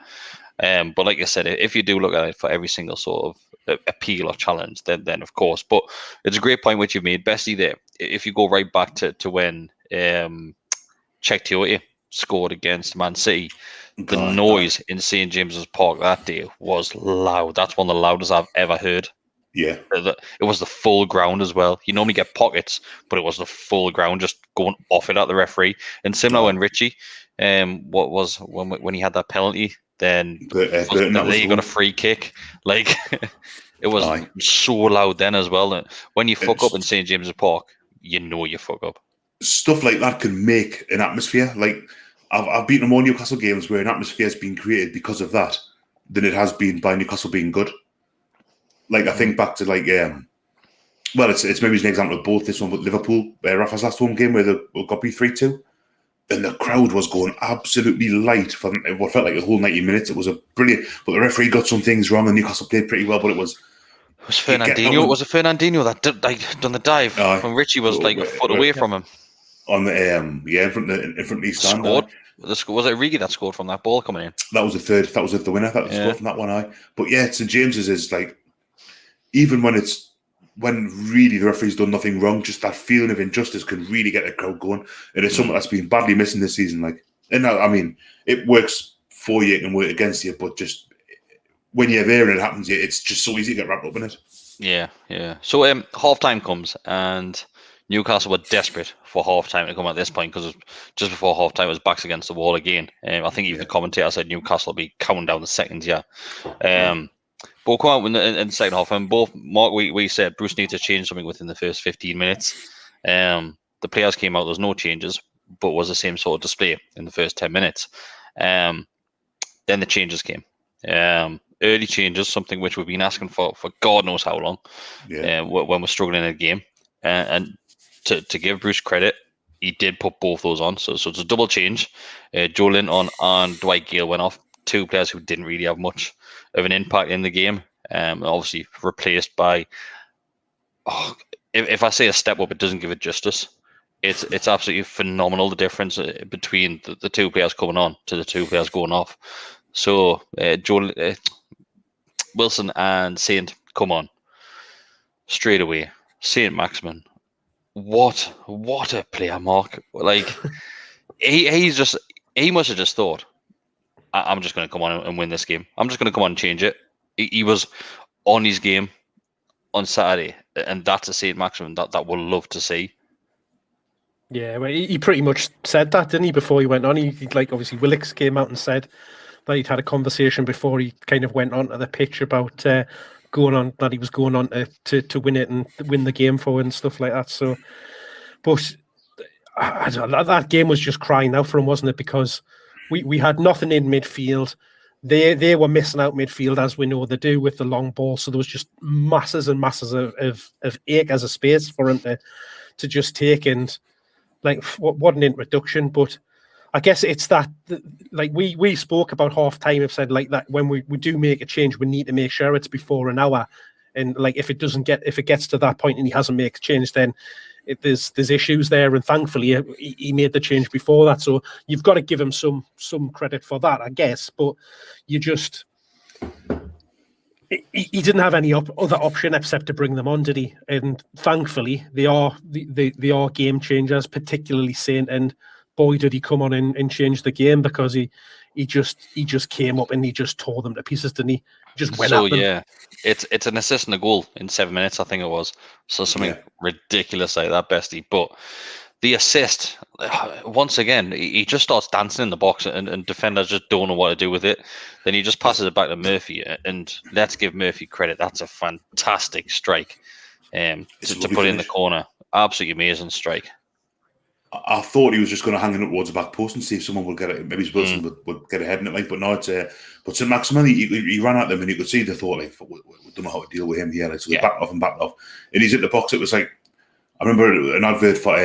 But like I said, if you do look at it for every single sort of appeal or challenge, then of course. But it's a great point which you've made, Bestie, there. If you go right back to when Czech Teote scored against Man City, the noise in St. James's Park that day was loud. That's one of the loudest I've ever heard. Yeah. It was the full ground as well. You normally get pockets, but it was the full ground just going off it at the referee. And similar when Richie, when he had that penalty, then he got a free kick. Like it was so loud then as well. When you fuck up in St. James's Park, you know you fuck up. Stuff like that can make an atmosphere. Like I've been to more Newcastle games where an atmosphere has been created because of that than it has been by Newcastle being good. Like I think back to like well, it's maybe an example of both this one, but Liverpool, Rafa's last home game where they got beat 3-2, and the crowd was going absolutely light for what felt like the whole 90 minutes. It was a brilliant, but the referee got some things wrong, and Newcastle played pretty well, but it was. It was Fernandinho. Was it Fernandinho that done the dive when Richie was like a foot away from him? On the in front of the stand. Scored. Was it Rigi that scored from that ball coming in? That was the third. That was the winner. That was scored from that one. But yeah, St James's is like, even when really the referee's done nothing wrong, just that feeling of injustice can really get the crowd going. And it's something that's been badly missing this season. Like, and I mean, it works for you and work against you, but just when you're there and it happens, it's just so easy to get wrapped up in it. Yeah. So half time comes and Newcastle were desperate for half time to come at this point because just before half time it was backs against the wall again. I think even the commentator said Newcastle will be counting down the seconds. But we'll come out in the second half, and both Mark, we said Bruce needs to change something within the first 15 minutes. The players came out, there's no changes, but was the same sort of display in the first 10 minutes. Then the changes came. Early changes, something which we've been asking for God knows how long, when we're struggling in a game. And to give Bruce credit, he did put both those on. So it's a double change. Joe Linton and Dwight Gale went off, two players who didn't really have much of an impact in the game. Obviously replaced by, if I say a step up, it doesn't give it justice. It's absolutely phenomenal, the difference between the two players coming on to the two players going off. So Wilson and Saint come on straight away. Saint Maximin, what a player, Mark! Like he must have just thought, I'm just going to come on and win this game. I'm just going to come on and change it. He was on his game on Saturday, and that's a Saint Maximin that we'll love to see. Yeah, well, he pretty much said that, didn't he, before he went on? He like, obviously, Willicks came out and said that he'd had a conversation before he kind of went onto the pitch about he was going on to win it and win the game for and stuff like that. So, but I don't know, that game was just crying out for him, wasn't it? Because we had nothing in midfield. They were missing out midfield, as we know they do with the long ball. So there was just masses and masses of acres of space for him to just take. And like, what an introduction. But I guess it's that, like we spoke about half time, have said like that when we do make a change, we need to make sure it's before an hour. And like if it gets to that point and he hasn't made a change, then there's issues there. And thankfully he made the change before that. So you've got to give him some credit for that, I guess. But you just he didn't have any other option except to bring them on, did he? And thankfully they are game changers, particularly Saint. And boy, did he come on and change the game, because he just came up and he just tore them to pieces, didn't he? Just went at them. Yeah, it's an assist and a goal in 7 minutes, I think it was. So something ridiculous like that, Bestie. But the assist, once again, he just starts dancing in the box and defenders just don't know what to do with it. Then he just passes it back to Murphy, and let's give Murphy credit. That's a fantastic strike to put in the corner. Absolutely amazing strike. I thought he was just going to hang it up towards the back post and see if someone would get it. Maybe Wilson would get ahead in it, like, but no. It's but St. Maximin, he ran at them, and you could see they thought, like, we don't know how to deal with him here. Like, so they backed off, and he's in the box. It was like, I remember an advert for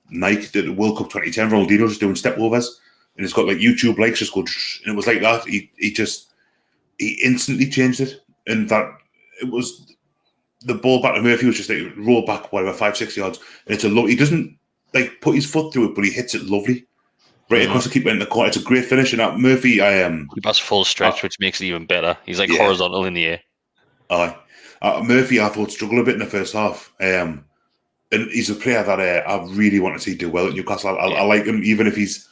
Nike, the World Cup 2010. Ronaldinho just doing step overs, and it's got like YouTube likes just go, and it was like that. He instantly changed it, and that it was the ball back to Murphy was just like roll back whatever 5-6 yards, and it's a low. He doesn't like put his foot through it, but he hits it lovely right across the keeper in the corner. It's a great finish, and that Murphy, he does full stretch, which makes it even better. He's like horizontal in the air. Murphy, I thought struggled a bit in the first half, and he's a player that I really want to see do well at Newcastle. I like him, even if he's.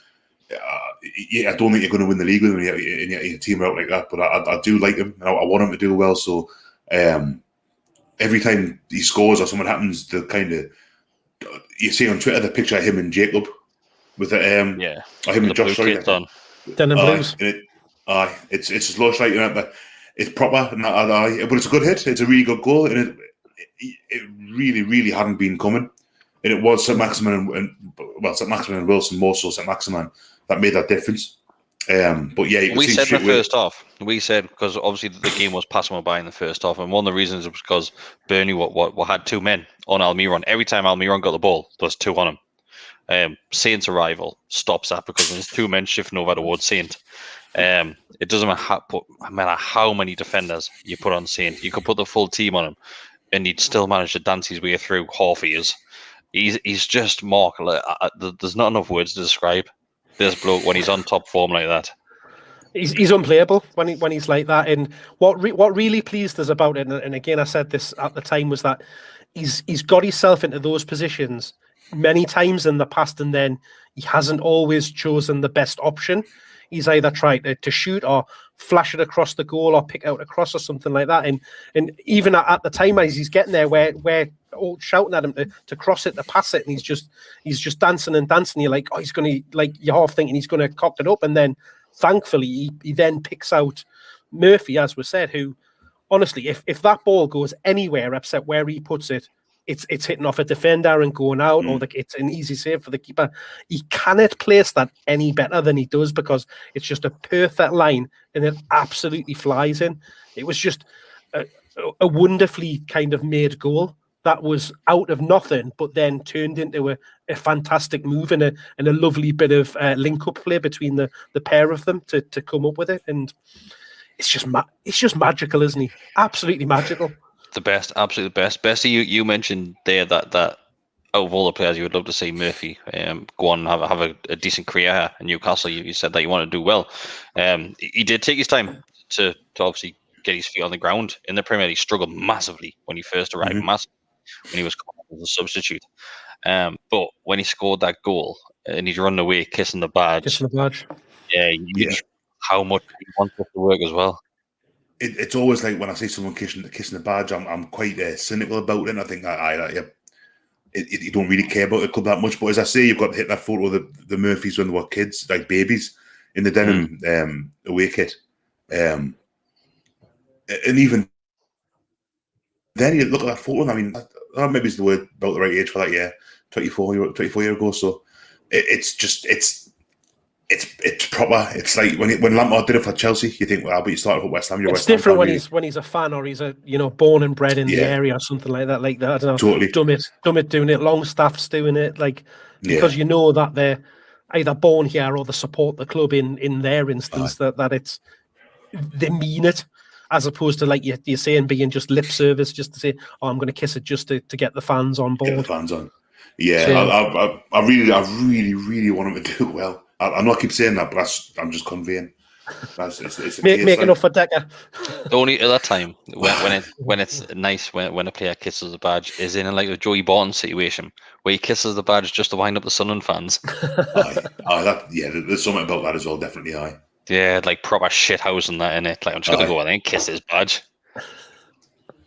I don't think you're going to win the league with him in your team out like that, but I do like him, and I want him to do well. So every time he scores or something happens, the kind of you see on Twitter the picture of him and Jacob with or him and Josh. Sorry, Denim Blues. It's just lush, like, but it's proper, but it's a good hit. It's a really good goal, and it really, really hadn't been coming. And it was St. Maximin and Wilson, more so St. Maximin, that made that difference. But yeah, we said in the first half, because obviously the game was passing by in the first half, and one of the reasons was because Burnley had two men on Almiron. Every time Almiron got the ball, there was two on him. Saint's arrival stops that because there's two men shifting over towards Saint. It doesn't matter how many defenders you put on Saint. You could put the full team on him, and he'd still manage to dance his way through half he is. He's just Mark. There's not enough words to describe this bloke when he's on top form like that. He's unplayable when he's like that. And what really pleased us about it, and again I said this at the time, was that he's got himself into those positions many times in the past, and then he hasn't always chosen the best option. He's either tried to shoot or flash it across the goal or pick out a cross or something like that. And even at the time as he's getting there, we're all shouting at him to cross it, to pass it, and he's just dancing and dancing. You're like, oh, he's going to, like, you're half thinking he's going to cock it up, and then thankfully he then picks out Murphy, as we said, who honestly, if that ball goes anywhere except where he puts it, it's hitting off a defender and going out, or it's an easy save for the keeper. He cannot place that any better than he does, because it's just a perfect line and it absolutely flies in. It was just a wonderfully kind of made goal that was out of nothing, but then turned into a fantastic move and a lovely bit of link-up play between the pair of them to come up with it. And it's just magical, isn't he? Absolutely magical. The best, absolutely the best. Bessie, you mentioned there that out of all the players, you would love to see Murphy go on and have a decent career in Newcastle. You said that you want to do well. He did take his time to obviously get his feet on the ground in the Premier League. He struggled massively when he first arrived, massively when he was called as a substitute. But when he scored that goal and he's running away kissing the badge, how much he wants it to work as well. It's always like when I see someone kissing the badge, I'm quite cynical about it. And I think you don't really care about the club that much. But as I say, you've got to hit that photo of the Murphys when they were kids, like babies, in the denim away kit. And even then, you look at that photo, and I mean, maybe it's the word about the right age for that year, 24 years ago. So it's proper. It's like when Lampard did it for Chelsea, you think, well, but you started for West Ham. It's different when he's a fan, or he's born and bred in the area or something like that. Like that, I don't know. Totally. Dummett doing it, Longstaff's doing it, because you know that they're either born here or they support the club in their instance. That it's they mean it, as opposed to, like you're saying, being just lip service, just to say, oh, I'm going to kiss it just to get the fans on board. Get the fans on. Yeah, so, I really want him to do well. I'm not keep saying that, but I'm just conveying. Make enough for Decker. The only other time when it's nice when a player kisses the badge is in like a Joey Barton situation where he kisses the badge just to wind up the Sunderland fans. There's something about that as well, definitely. Yeah, like proper shithousing that in it. Like, I'm just gonna go in there and kiss his badge.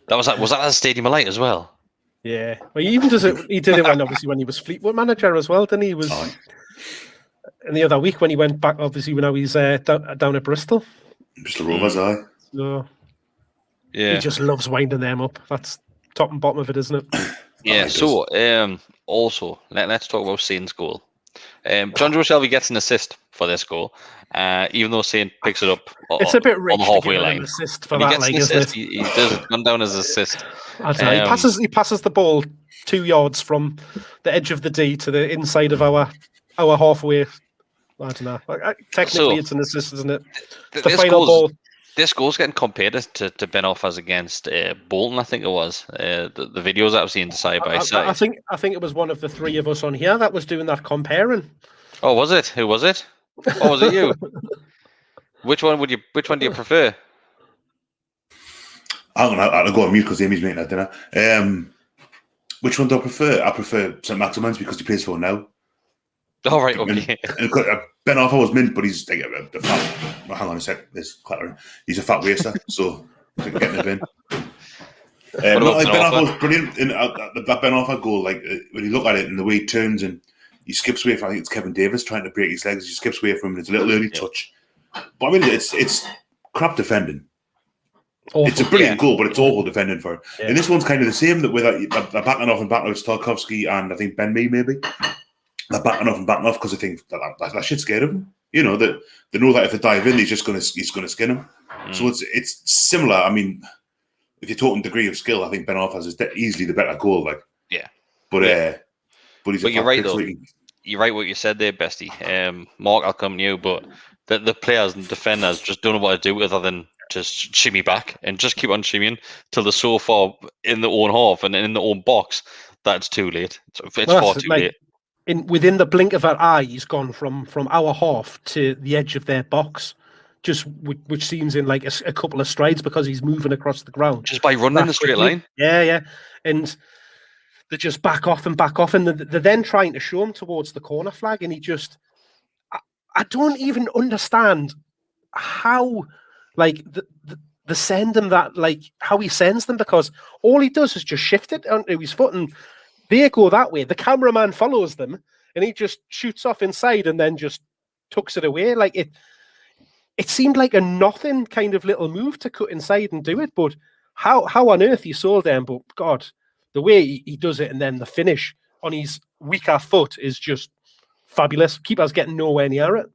Was that at Stadium of Light as well? Yeah, well, he even does it. He did it when he was Fleetwood manager as well, didn't he? He was. And the other week when he went back, obviously, now he's down at Bristol. Bristol Rovers, So, he just loves winding them up. That's top and bottom of it, isn't it? Yeah. So, also, let's talk about Saint's goal. John Joe Shelvey gets an assist for this goal, even though Saint picks it up It's a bit rich on the to halfway give him line. an assist for When he that, gets like, an isn't assist, it? he does run down as assist. I don't know. He passes the ball 2 yards from the edge of the D to the inside of our halfway. I don't know. Technically, it's an assist, isn't it? It's the final ball. This goal's getting compared to Ben Offers against Bolton, I think it was. The videos that I've seen side by side. I think it was one of the three of us on here that was doing that comparing. Oh, was it? Who was it? Oh, was it you? Which one do you prefer? I'll go on mute because Amy's making that dinner. Which one do I prefer? I prefer St Maximin's because he plays for now. All right, okay. Ben Arthur was mint, but he's like a fat. Hang on a sec. There's clattering. He's a fat waster, so I can get in the bin. Ben Arthur was brilliant in that Ben Arthur goal. Like when you look at it and the way he turns and he skips away from, I think it's Kevin Davis trying to break his legs. He skips away from him. It's a little early touch, but I mean it's crap defending. Awful. It's a brilliant goal, but it's awful defending for it. Yeah. And this one's kind of the same. That with they're backing off and backing off Tarkovsky and I think Ben Mee maybe. They're backing off because I think that shit's scared of them. You know that they know that if they dive in, he's going to skin them. So it's similar. I mean, if you're talking degree of skill, I think Ben Arthur is easily the better goal. Like but he's. But you're right though. You're right what you said there, Bestie. Mark, I'll come to you, but the players and defenders just don't know what to do other than just shimmy back and just keep on shimmying till they're so far in their own half and in their own box that it's too late. It's far too late. Within the blink of an eye, he's gone from our half to the edge of their box, just which seems in like a couple of strides because he's moving across the ground just by running in a straight line. Yeah, and they just back off, and they're then trying to show him towards the corner flag, and he just, I don't even understand how, like the send him that, like how he sends them, because all he does is just shift it onto his foot and they go that way. The cameraman follows them and he just shoots off inside and then just tucks it away. Like it seemed like a nothing kind of little move to cut inside and do it. But how on earth he sold them? But God, the way he does it and then the finish on his weaker foot is just fabulous. Keeper's getting nowhere near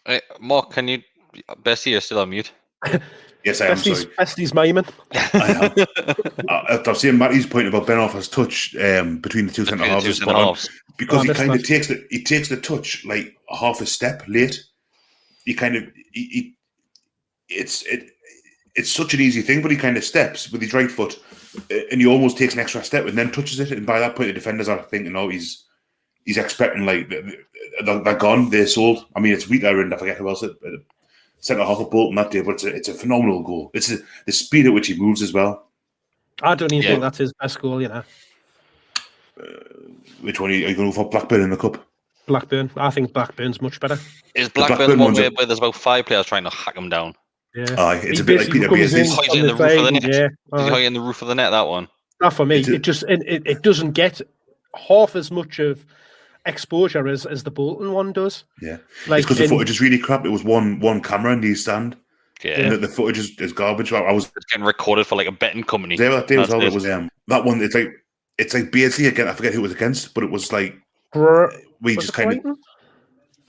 it. Mark, can you... Bessie, you're still on mute. Yes, I am. Sorry. Bestie's miming. I am. I've seen Matty's point about Ben Arthur's touch between the two centre halves because he kind of takes the touch like half a step late. He kind of it's such an easy thing, but he kind of steps with his right foot, and he almost takes an extra step and then touches it. And by that point, the defenders are thinking, "Oh, he's expecting like they're gone, they're sold." I mean, it's weaker, and I forget who else it. Centre half of Bolton that day, but it's a phenomenal goal. It's the speed at which he moves as well. I don't even think that's his best goal, you know. Which one are you going for? Blackburn in the cup? Blackburn. I think Blackburn's much better. Is Blackburn one where there's about 5 players trying to hack him down? Yeah. It's a bit like Peter Beardsley's. He's in the roof of the net. He's in the roof of the net, that one. Not for me. It doesn't get half as much of exposure as the Bolton one does. Yeah, like, it's because the footage is really crap. It was one camera in the stand. Yeah, and the footage is garbage. It's getting recorded for like a betting company. That day was all it was. That one, it's like Beardsley again. I forget who it was against, but it was like we just kind of.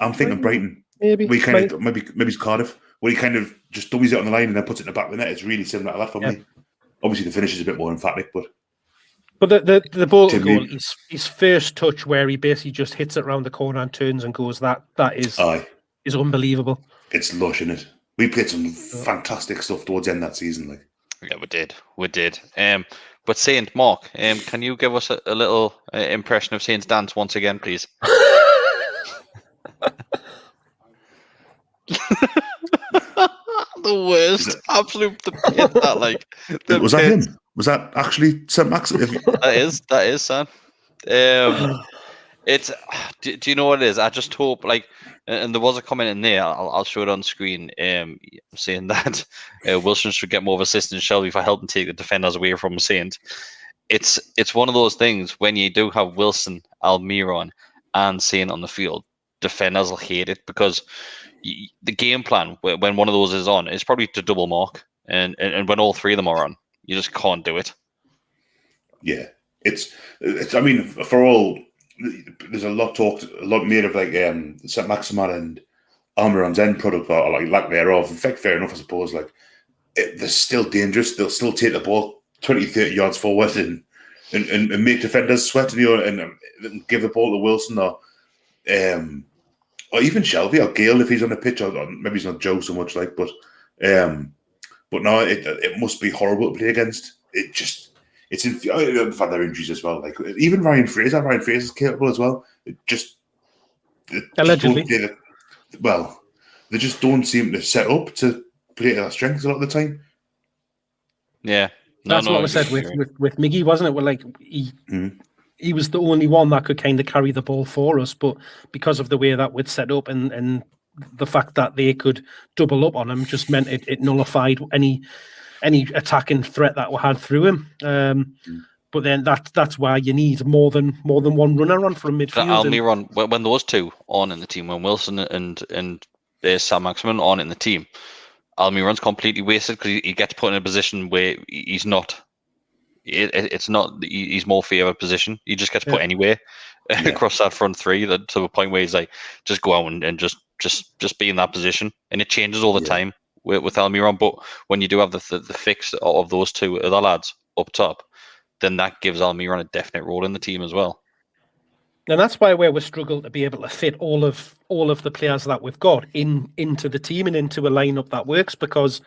I'm thinking Brighton. Maybe we kind of maybe it's Cardiff, where he kind of just dummies it on the line and then puts it in the back of the net. It's really similar to that for me. Obviously, the finish is a bit more emphatic, but. But the Bolton goal, his first touch where he basically just hits it around the corner and turns and goes, that is unbelievable. It's lush, isn't it? We played some fantastic stuff towards the end of that season. Like, yeah, we did. But Saint, Mark, can you give us a little impression of Saint's dance once again, please? The worst, absolute the pit. That like was that him? Was that actually St. Max? That is, son. It's. Do you know what it is? I just hope, like, and there was a comment in there. I'll show it on screen. Saying that Wilson should get more of assistance Shelvey for helping take the defenders away from Saint. It's one of those things when you do have Wilson, Almiron, and Saint on the field, defenders will hate it because the game plan when one of those is on is probably to double mark, and when all three of them are on. You just can't do it. Yeah, it's. I mean, for all there's a lot made of like St. Maximin and Almiron's end product, or like lack thereof. In fact, fair enough, I suppose. Like they're still dangerous. They'll still take the ball 20, 30 yards forward and make defenders sweat, and give the ball to Wilson or even Shelvey or Gale if he's on the pitch, or maybe he's not Joe so much, like, but no, it must be horrible to play against. It's infuriating. The fact they're injuries as well. Like even Ryan Fraser's capable as well. Allegedly. They just don't seem to set up to play to their strengths a lot of the time. Yeah. That's what I said with Miggy, wasn't it? Well, like he was the only one that could kind of carry the ball for us, but because of the way that we'd set up and the fact that they could double up on him just meant it nullified any attacking threat that we had through him. But then that's why you need more than one runner on from midfield. Almiron, when those two on in the team, when Wilson and Sam Maximin on in the team, Almiron's completely wasted because he gets put in a position where he's not. It's not. He's more favoured position. He just gets put anywhere across that front three to the point where he's like, just go out and just be in that position, and it changes all the time with Almiron. But when you do have the fix of those two other lads up top, then that gives Almiron a definite role in the team as well. And that's why we struggle to be able to fit all of the players that we've got into the team and into a lineup that works, because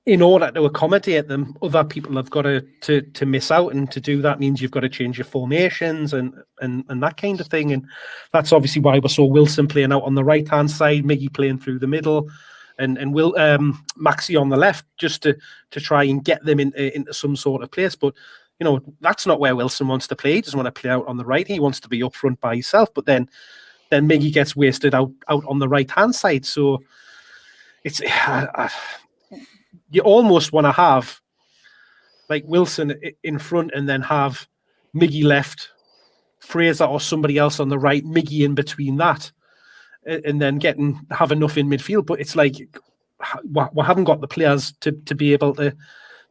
in order to accommodate them, other people have got to miss out, and to do that means you've got to change your formations and that kind of thing. And that's obviously why we saw Wilson playing out on the right hand side, Miggy playing through the middle, and Maxi on the left, just to try and get them into some sort of place. But that's not where Wilson wants to play. He doesn't want to play out on the right. He wants to be up front by himself. But then Miggy gets wasted out on the right hand side. So it's you almost want to have like Wilson in front and then have Miggy left, Fraser or somebody else on the right, Miggy in between that, and then have enough in midfield. But it's like we haven't got the players to be able to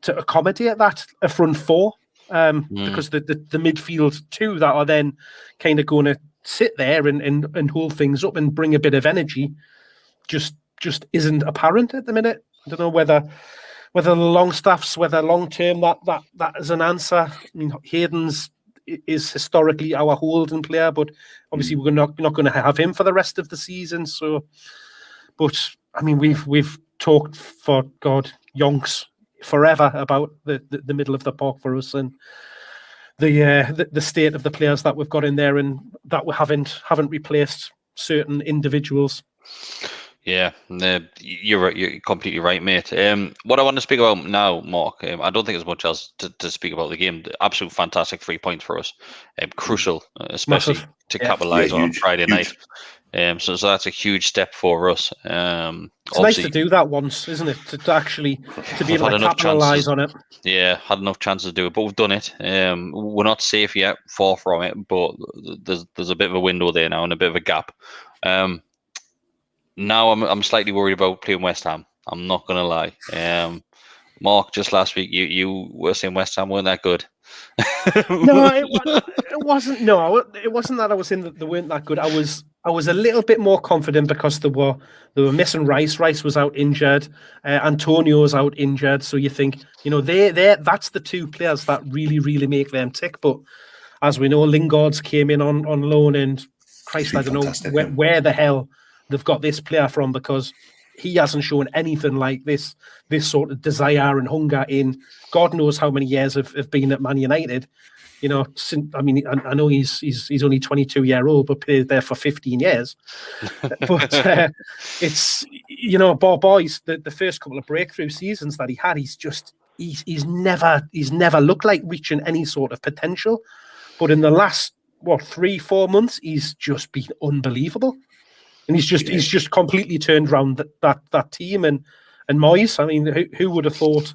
accommodate that, a front four, because the midfield two that are then kind of going to sit there and hold things up and bring a bit of energy just isn't apparent at the minute. I don't know whether the Longstaff's, whether long term that is an answer. I mean, Hayden's is historically our holding player, but obviously we're not going to have him for the rest of the season. So, but I mean, we've talked for yonks forever about the middle of the park for us and the state of the players that we've got in there, and that we haven't replaced certain individuals. Yeah, you're right. You're completely right, mate. What I want to speak about now, Mark, I don't think there's much else to speak about the game. The absolute fantastic 3 points for us. Crucial, especially to capitalise on Friday night. So that's a huge step for us. It's nice to do that once, isn't it? To actually be able to capitalise on it. Yeah, had enough chances to do it, but we've done it. We're not safe yet, far from it, but there's a bit of a window there now and a bit of a gap. Now I'm slightly worried about playing West Ham. I'm not going to lie. Mark, just last week you were saying West Ham weren't that good. No, it wasn't. No, it wasn't that I was saying that they weren't that good. I was a little bit more confident because they were missing Rice. Rice was out injured. Antonio's out injured. So you think, that's the two players that really, really make them tick. But as we know, Lingard's came in on loan, and Christ, I don't know where the hell they've got this player from, because he hasn't shown anything like this sort of desire and hunger in God knows how many years have been at Man United. I know he's only 22-year-old, but played there for 15 years. But it's boys, the first couple of breakthrough seasons that he had, he's never looked like reaching any sort of potential. But in the last 3-4 months, he's just been unbelievable. And he's just completely turned around that team and Moyes. I mean, who would have thought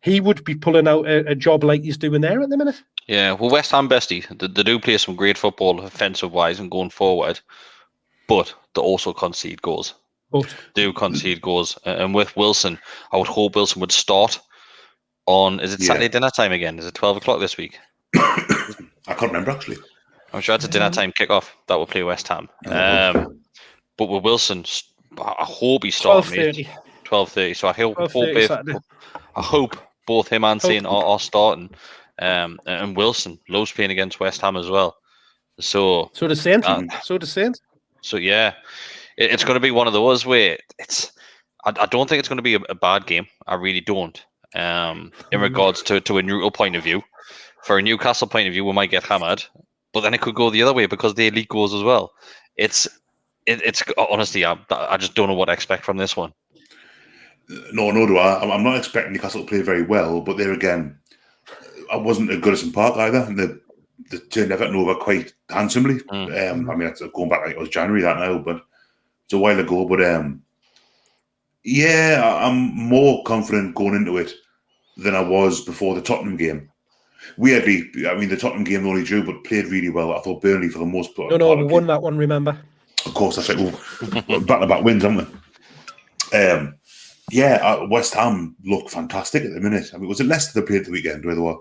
he would be pulling out a job like he's doing there at the minute? Yeah, well, West Ham bestie, they do play some great football offensive wise and going forward, but they also concede goals. And with Wilson, I would hope Wilson would start on. Is it Saturday dinner time again? Is it 12 o'clock this week? I can't remember actually. I'm sure it's a dinner time kickoff that will play West Ham. But with Wilson, I hope he's starting. 12:30. 12:30. So I hope both him and Saint are starting. And Wilson loves playing against West Ham as well. So does Saint. So does Saint. So yeah, it's going to be one of those where I don't think it's going to be a bad game. I really don't. In regards to a neutral point of view, for a Newcastle point of view, we might get hammered, but then it could go the other way because the elite goes as well. It's honestly, I just don't know what to expect from this one. No, do I. I'm not expecting Newcastle to play very well, but there again, I wasn't at Goodison Park either, and they turned Everton over quite handsomely. I mean, it's going back like it was January that now, but it's a while ago. But yeah, I'm more confident going into it than I was before the Tottenham game. Weirdly, I mean, the Tottenham game only drew, but played really well. I thought Burnley, for the most part. No, we won that one, remember? Of course, that's right. Well, back-to-back wins, haven't we? Yeah, West Ham look fantastic at the minute. I mean, was it Leicester they played the weekend where they were?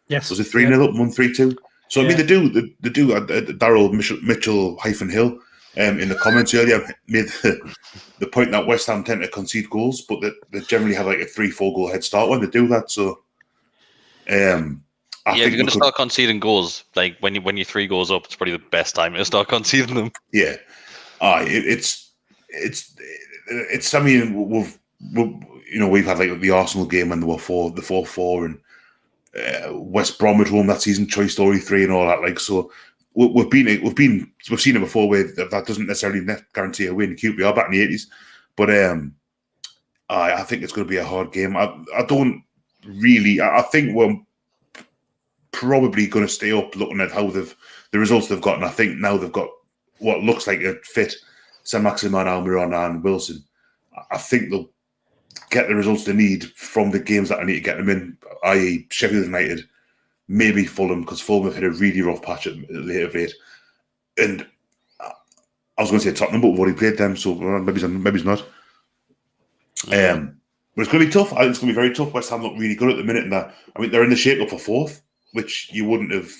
Yes. Was it 3-0 up, 1-3-2? So, I mean, they do. Daryl Mitchell-Hill in the comments earlier made the point that West Ham tend to concede goals, but they generally have like a 3-4 goal head start when they do that. So, if you're going to start conceding goals, like when you're 3 goals up, it's probably the best time to start conceding them. Yeah, it's. I mean, we've had like the Arsenal game when they were 4-4, and West Brom at home that season, Toy Story 3 and all that. Like, so we've seen it before where that doesn't necessarily guarantee a win. QPR back in the 80s, but I think it's going to be a hard game. I don't really. I think we're probably going to stay up looking at how the results they've gotten. I think now they've got what looks like a fit Saint-Maximin, Almiron and Wilson. I think they'll get the results they need from the games that I need to get them in, i.e. Sheffield United, maybe Fulham, because Fulham have hit a really rough patch at later rate. And I was going to say Tottenham, but we've already played them, so maybe it's not. But it's going to be tough. I think it's going to be very tough. West Ham look really good at the minute. And I mean, they're in the shape-up for 4th, which you wouldn't have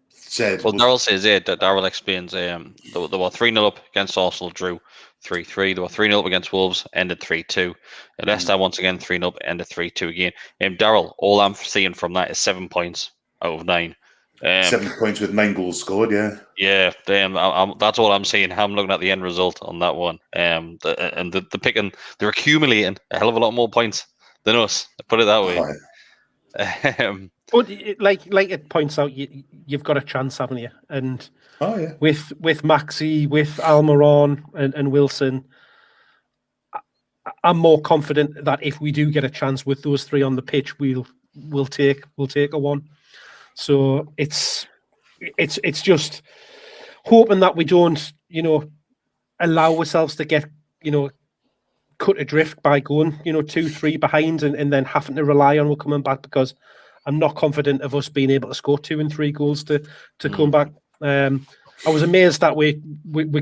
said. Well, Daryl says that Daryl explains they were 3-0 up against Arsenal, drew 3-3. They were 3-0 up against Wolves, ended 3-2. Leicester once again 3-0 up, ended 3-2 again. Daryl, all I'm seeing from that is 7 points out of 9. 7 points with 9 goals scored, yeah. Yeah, that's all I'm seeing. I'm looking at the end result on that one. They're accumulating a hell of a lot more points than us. Put it that way. But like it points out, you've got a chance, haven't you? And with Maxi, with Almiron and Wilson, I'm more confident that if we do get a chance with those 3 on the pitch, we'll take a one. So it's just hoping that we don't, allow ourselves to get, cut adrift by going, 2-3 behind and then having to rely on we're coming back, because I'm not confident of us being able to score 2 and 3 goals to come back. I was amazed that we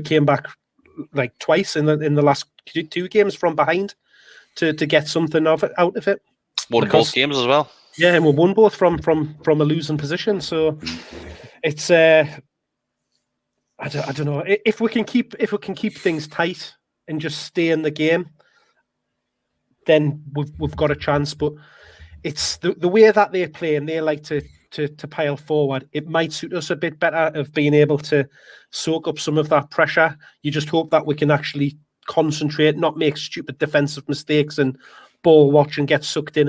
came back like twice in the last 2 games from behind to get something out of it. Won both games as well. Yeah, and we won both from a losing position. So it's I don't know if we can keep things tight and just stay in the game, then we've got a chance. But it's the way that they play, and they like to pile forward. It might suit us a bit better of being able to soak up some of that pressure. You just hope that we can actually concentrate, not make stupid defensive mistakes and ball watch and get sucked in,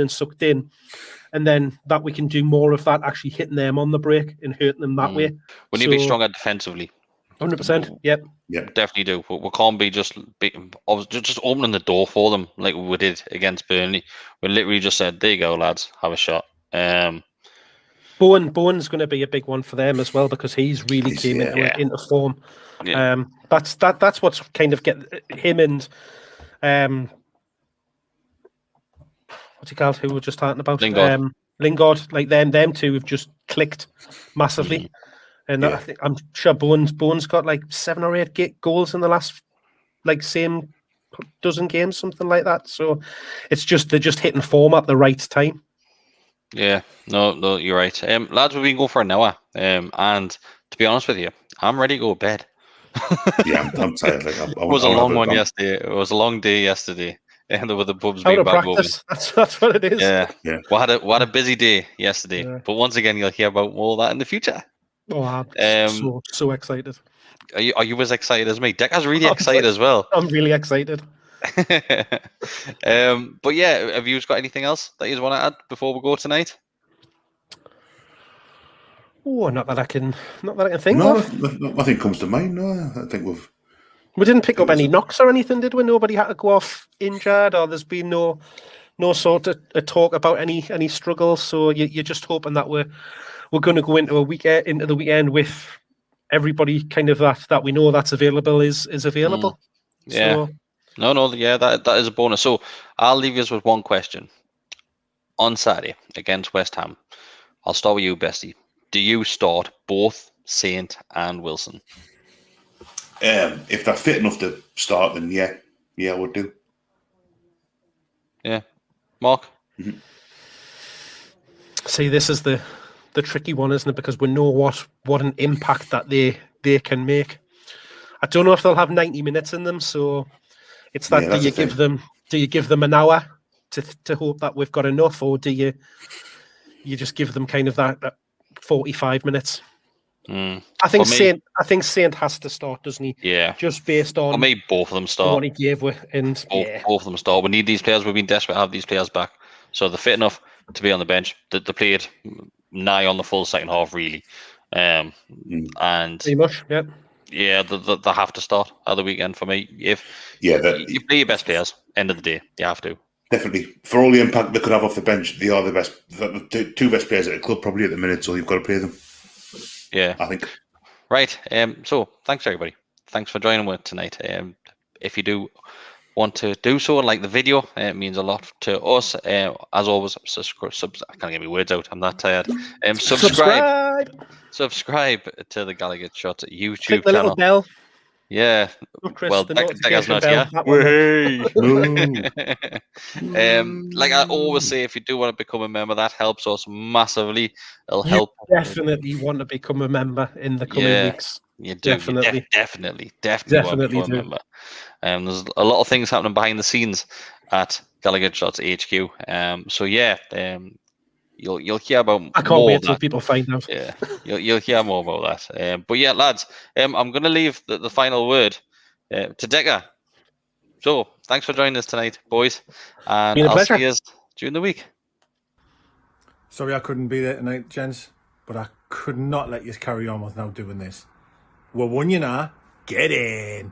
and then that we can do more of that, actually hitting them on the break and hurting them that way. We need to be stronger defensively. 100%. Yep. Yeah, definitely do. We can't be just opening the door for them like we did against Burnley. We literally just said, "There you go, lads, have a shot." Bowen's going to be a big one for them as well, because he's really came into form. Yeah. That's what's kind of get him and what's he called? Who we were just talking about? Lingard. Like them two have just clicked massively. And I'm sure Bowen's got like 7 or 8 goals in the last same dozen games, something like that. So it's just they're just hitting form at the right time. Yeah, no, you're right. Lads, we've been going for an hour, and To be honest with you, I'm ready to go to bed. Yeah, I'm tired. Like, It was a long one yesterday. It was a long day yesterday. And with the pubs Out being of back open. practice. That's what it is. Yeah. Yeah. We had a busy day yesterday. Yeah. But once again, you'll hear about more of that in the future. Oh, I'm so excited. Are you as excited as me? Decker's really excited as well. I'm really excited. But yeah, have you got anything else that you want to add before we go tonight? Oh, not that I can think No, of. nothing comes to mind. No, I think We didn't pick up any knocks or anything, did we? Nobody had to go off injured, or there's been no sort of a talk about any struggles. So you're just hoping that we're going to go into the weekend with everybody kind of that we know that's available is available. Yeah. So, No, yeah, that is a bonus. So I'll leave you with one question. On Saturday against West Ham, I'll start with you, Bestie. Do you start both Saint and Wilson? if they're fit enough to start, then yeah, I would do. Yeah, Mark. Mm-hmm. See, this is the tricky one, isn't it? Because we know what an impact that they can make. I don't know if they'll have 90 minutes in them, so it's that. Yeah, do you give them an hour to hope that we've got enough, or do you just give them kind of that 45 minutes? I think Saint has to start, doesn't he? Yeah. Just based on maybe both of them start. What he gave with, and both of them start. We need these players. We've been desperate to have these players back, so they're fit enough to be on the bench. They played nigh on the full second half, really, and pretty much, yeah. Yeah, they have to start at the weekend for me. If you play your best players, end of the day, you have to. Definitely. For all the impact they could have off the bench, they are the best, the two best players at the club probably at the minute, so you've got to play them. Yeah. I think. Right. So thanks everybody. Thanks for joining with tonight. If you do want to do so and like the video, it means a lot to us. As always, I can't get my words out. I'm that tired. Subscribe to the Gallowgateshots YouTube Click the channel. little bell. Yeah. Chris, well, the Decker's notification not here. Like I always say, if you do want to become a member, that helps us massively. It'll help. Definitely want to become a member in the coming weeks. You do. Definitely. You definitely want to become a member. There's a lot of things happening behind the scenes at Gallowgateshots HQ. So yeah, you'll hear about. I can't wait till people find out. Yeah, you'll hear more about that. But yeah, lads, I'm going to leave the final word to Decker. So thanks for joining us tonight, boys, and I'll see you during the week. Sorry I couldn't be there tonight, gents, but I could not let you carry on without doing this. We're won you now. Get in.